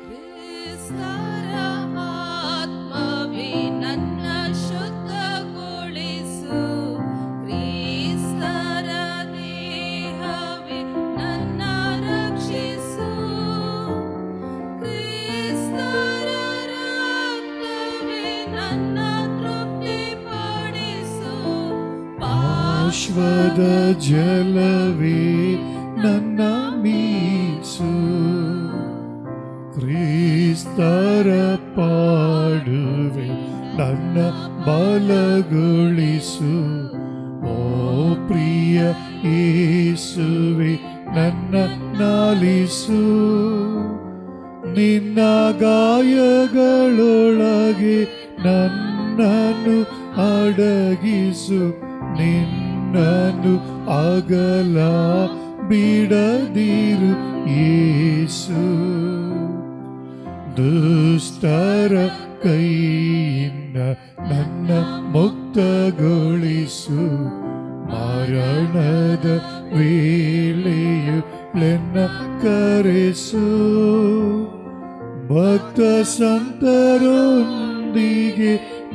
ಕ್ರಿಸ್ತರ ಆತ್ಮವೇ ನನ್ನ ಶುದ್ಧಗೊಳಿಸು, ಕ್ರಿಸ್ತರ ದೇಹವೇ ನನ್ನ ರಕ್ಷಿಸು, ಕ್ರಿಸ್ತರ ರಕ್ತವೇ ನನ್ನ ತೃಪ್ತಿಪಡಿಸು, ಪಾರ್ಶ್ವದ ಜಲವೇ ನನ್ನ ಮೀಸು, ಕ್ರಿಸ್ತರ ಪಾಡುವೆ ನನ್ನ ಬಲಗೊಳಿಸು, ಓ ಪ್ರಿಯ ಯೇಸುವೆ ನನ್ನ ನಾಲಿಸು, ನಿನ್ನ ಗಾಯಗಳೊಳಗೆ ನನ್ನನ್ನು ಅಡಗಿಸು, ನಿನ್ನನ್ನು ಅಗಲ ಬಿಡದಿರು ಯೇಸು. ದುಷ್ಟರ ಕೈಯಿಂದ ನನ್ನ ಮುಕ್ತಗೊಳಿಸು, ಮರಣದ ವೇಳೆಯು ನನ್ನ ಕರೆಸು, ಭಕ್ತ ಸಂತರೊಂದಿಗೆ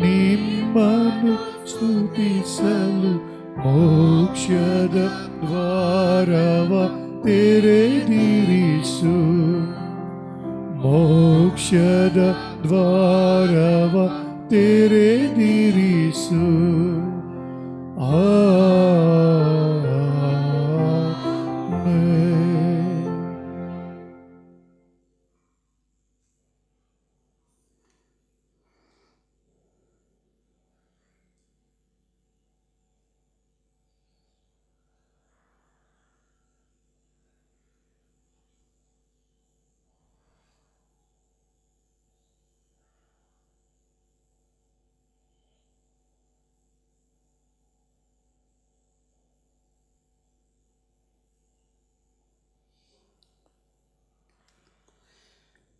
ನಿಮ್ಮನ್ನು ಸ್ತುತಿಸಲು ಮೋಕ್ಷದ ದ್ವಾರವ ತೆರೆದಿರಿಸು, ಮೋಕ್ಷದ ದ್ವಾರವ ತೆರೆದಿರಿಸು. ಆಮೆನ್.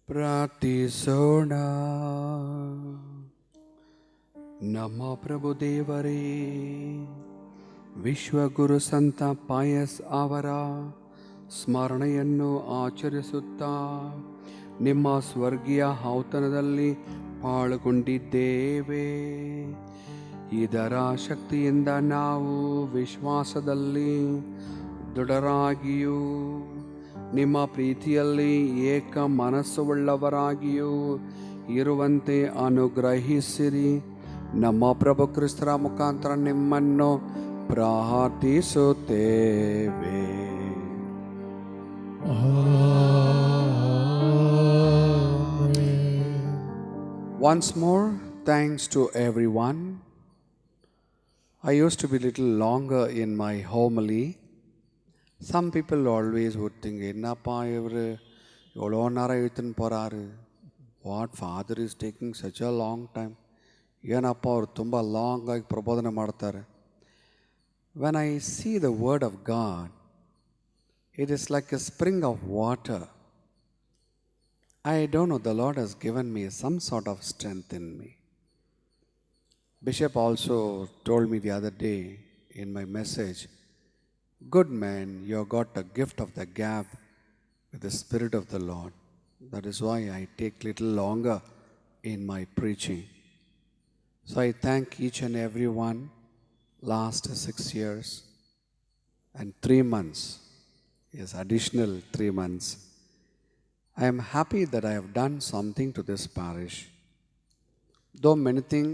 ಪ್ರಾರ್ಥಿಸೋಣ. ನಮ್ಮ ಪ್ರಭು ದೇವರೇ, ವಿಶ್ವಗುರು ಸಂತ ಪಾಯಸ್ ಅವರ ಸ್ಮರಣೆಯನ್ನು ಆಚರಿಸುತ್ತಾ ನಿಮ್ಮ ಸ್ವರ್ಗೀಯ ಔತಣದಲ್ಲಿ ಪಾಲ್ಗೊಂಡಿದ್ದೇವೆ. ಇದರ ಶಕ್ತಿಯಿಂದ ನಾವು ವಿಶ್ವಾಸದಲ್ಲಿ ದೃಢರಾಗಿಯೂ ನಿಮ್ಮ ಪ್ರೀತಿಯಲ್ಲಿ ಏಕ ಮನಸ್ಸುಳ್ಳವರಾಗಿಯೂ ಇರುವಂತೆ ಅನುಗ್ರಹಿಸಿರಿ. ನಮ್ಮ ಪ್ರಭು ಕ್ರಿಸ್ತರ ಮುಖಾಂತರ ನಿಮ್ಮನ್ನು ಪ್ರಾರ್ಥಿಸುತ್ತೇವೆ. Once more, thanks to everyone. I used to be little longer in my homily. Some people always would think, Ennappa ivaru evlo nara evutun poraru, what father is taking such a long time, ಏನಪ್ಪ ಅವರು ತುಂಬ ಲಾಂಗ್ ಆಗಿ ಪ್ರಬೋಧನೆ ಮಾಡ್ತಾರೆ. When I see the word of God, it is like a spring of water. I don't know, the Lord has given me some sort of strength in me. Bishop also told me the other day in my message, good man, you have got a gift of the gab with the Spirit of the Lord. That is why I take little longer in my preaching. So I thank each and every one. Last 6 years and 3 months, yes, additional 3 months, I am happy that I have done something to this parish. Though many things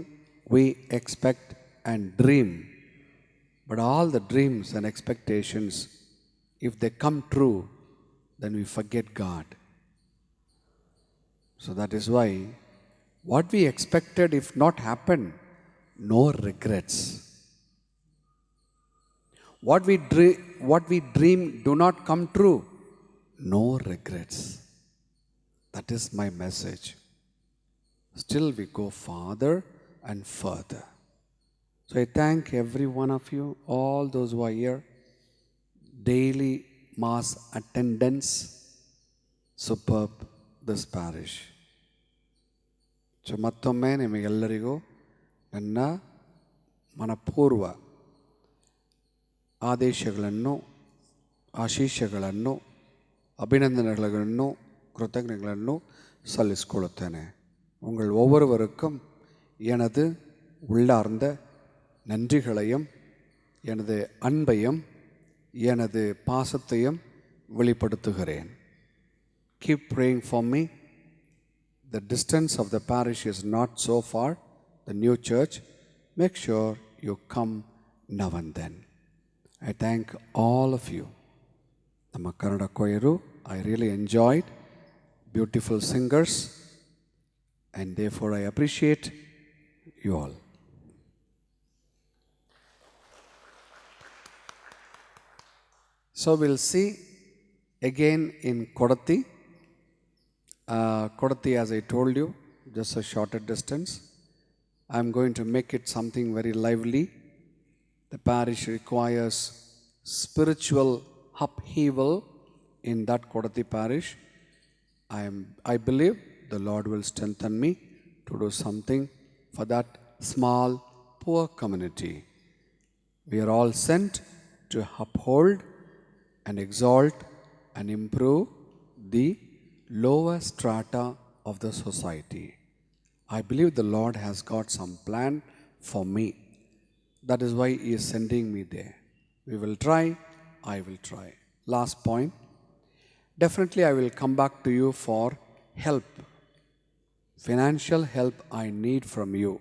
we expect and dream, but all the dreams and expectations, if they come true, then we forget God. So that is why what we expected, if not happen, no regrets. What we dream do not come true, no regrets. That is my message. Still we go farther and further. So I thank every one of you, all those who are here, daily mass attendance, superb this parish. So ಮತ್ತೊಮ್ಮೆ ನಿಮಗೆಲ್ಲರಿಗೂ ನನ್ನ ಮನಪೂರ್ವ ಆದೇಶಗಳನ್ನು, ಆಶೀಸ್ಸುಗಳನ್ನು, அபிநந்தனைಗಳನ್ನು, கிருத்தజ్ఞಗಳನ್ನು சொல்லிக்கொள்ளுத்தேனே. உங்கள் ஒவ்வொருவருக்கும் எனது உள்ளார்ந்த நன்றிகளையும், எனது அன்பையும், எனது பாசத்தையும் வெளிப்படுத்துகிறேன். Keep praying for me. The distance of the parish is not so far, the new church. Make sure you come now and then. I thank all of you. Namma Kannada choiru, I really enjoyed. Beautiful singers, and therefore I appreciate you all. So we'll see again in Kodatti. Kodatti, as I told you, just a shorter distance. I'm going to make it something very lively. The parish requires spiritual upheaval in that Kodatti parish. I believe the Lord will strengthen me to do something for that small, poor community. We are all sent to uphold and exalt and improve the lower strata of the society. I believe the Lord has got some plan for me. That is why He is sending me there. We will try, I will try. Last point. Definitely I will come back to you for help. Financial help I need from you.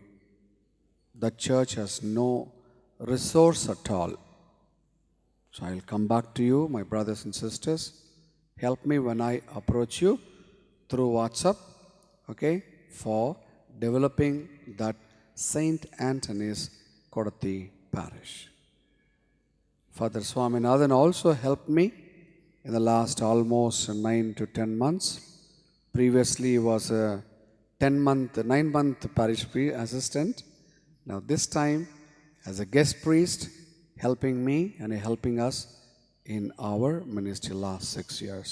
The church has no resource at all. So I will come back to you, my brothers and sisters. Help me when I approach you through WhatsApp, okay, for developing that Saint Anthony's Kodatti parish. Father Swaminathan also helped me in the last almost 9 to 10 months. Previously he was a 9-month parish assistant. Now this time as a guest priest, helping me and helping us in our ministry last 6 years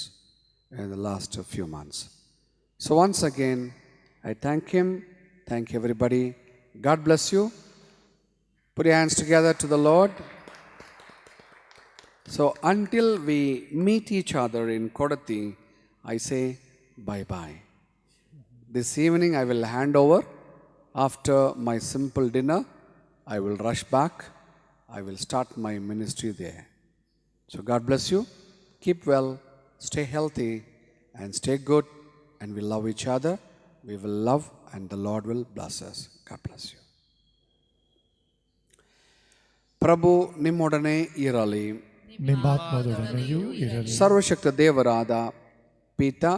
and the last few months. So once again, I thank him, thank everybody. God bless you. Put your hands together to the Lord. So until we meet each other in Kodatti, I say bye-bye. This evening I will hand over. After my simple dinner, I will rush back. I will start my ministry there. So God bless you. Keep well, stay healthy, and stay good, and we love each other. We will love, and the Lord will bless us. God bless you. ಪ್ರಭು ನಿಮ್ಮೊಡನೆ ಇರಲಿ. ನಿಮ್ಮಾತ್ಮದೊಡನೆಯೂ ಇರಲಿ. ಸರ್ವಶಕ್ತ ದೇವರಾದ ಪಿತಾ,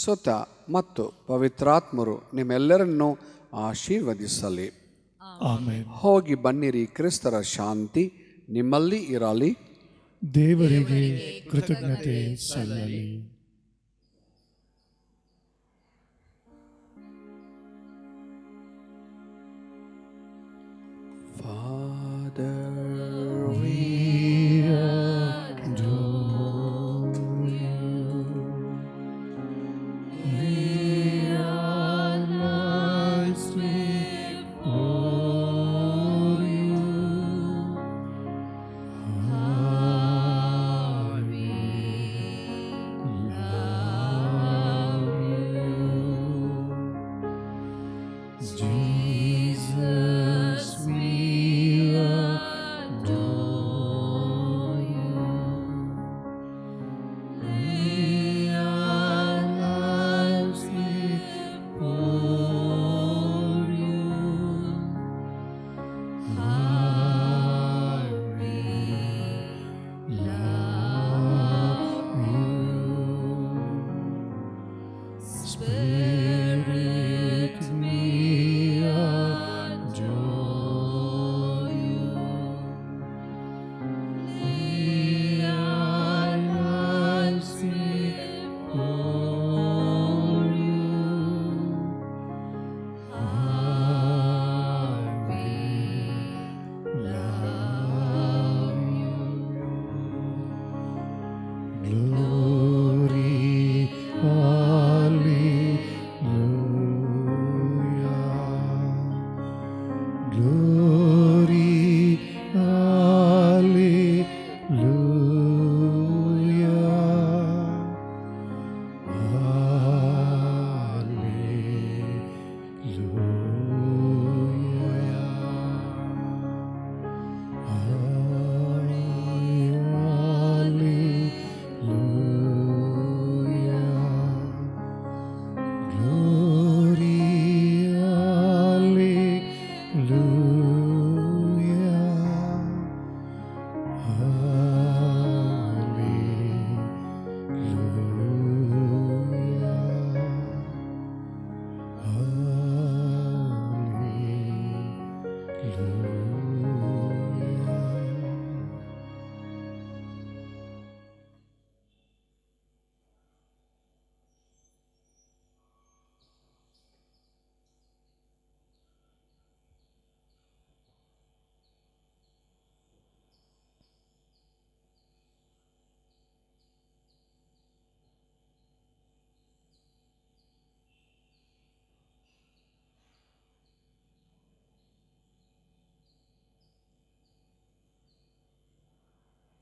ಸುತ ಮತ್ತು ಪವಿತ್ರಾತ್ಮರು ನಿಮ್ಮೆಲ್ಲರನ್ನೂ ಆಶೀರ್ವದಿಸಲಿ. ಆಮೆನ್. ಹೋಗಿ ಬನ್ನಿರಿ, ಕ್ರಿಸ್ತರ ಶಾಂತಿ ನಿಮ್ಮಲ್ಲಿ ಇರಲಿ. ದೇವರಿಗೆ ಕೃತಜ್ಞತೆ ಸಲ್ಲಲಿ. Father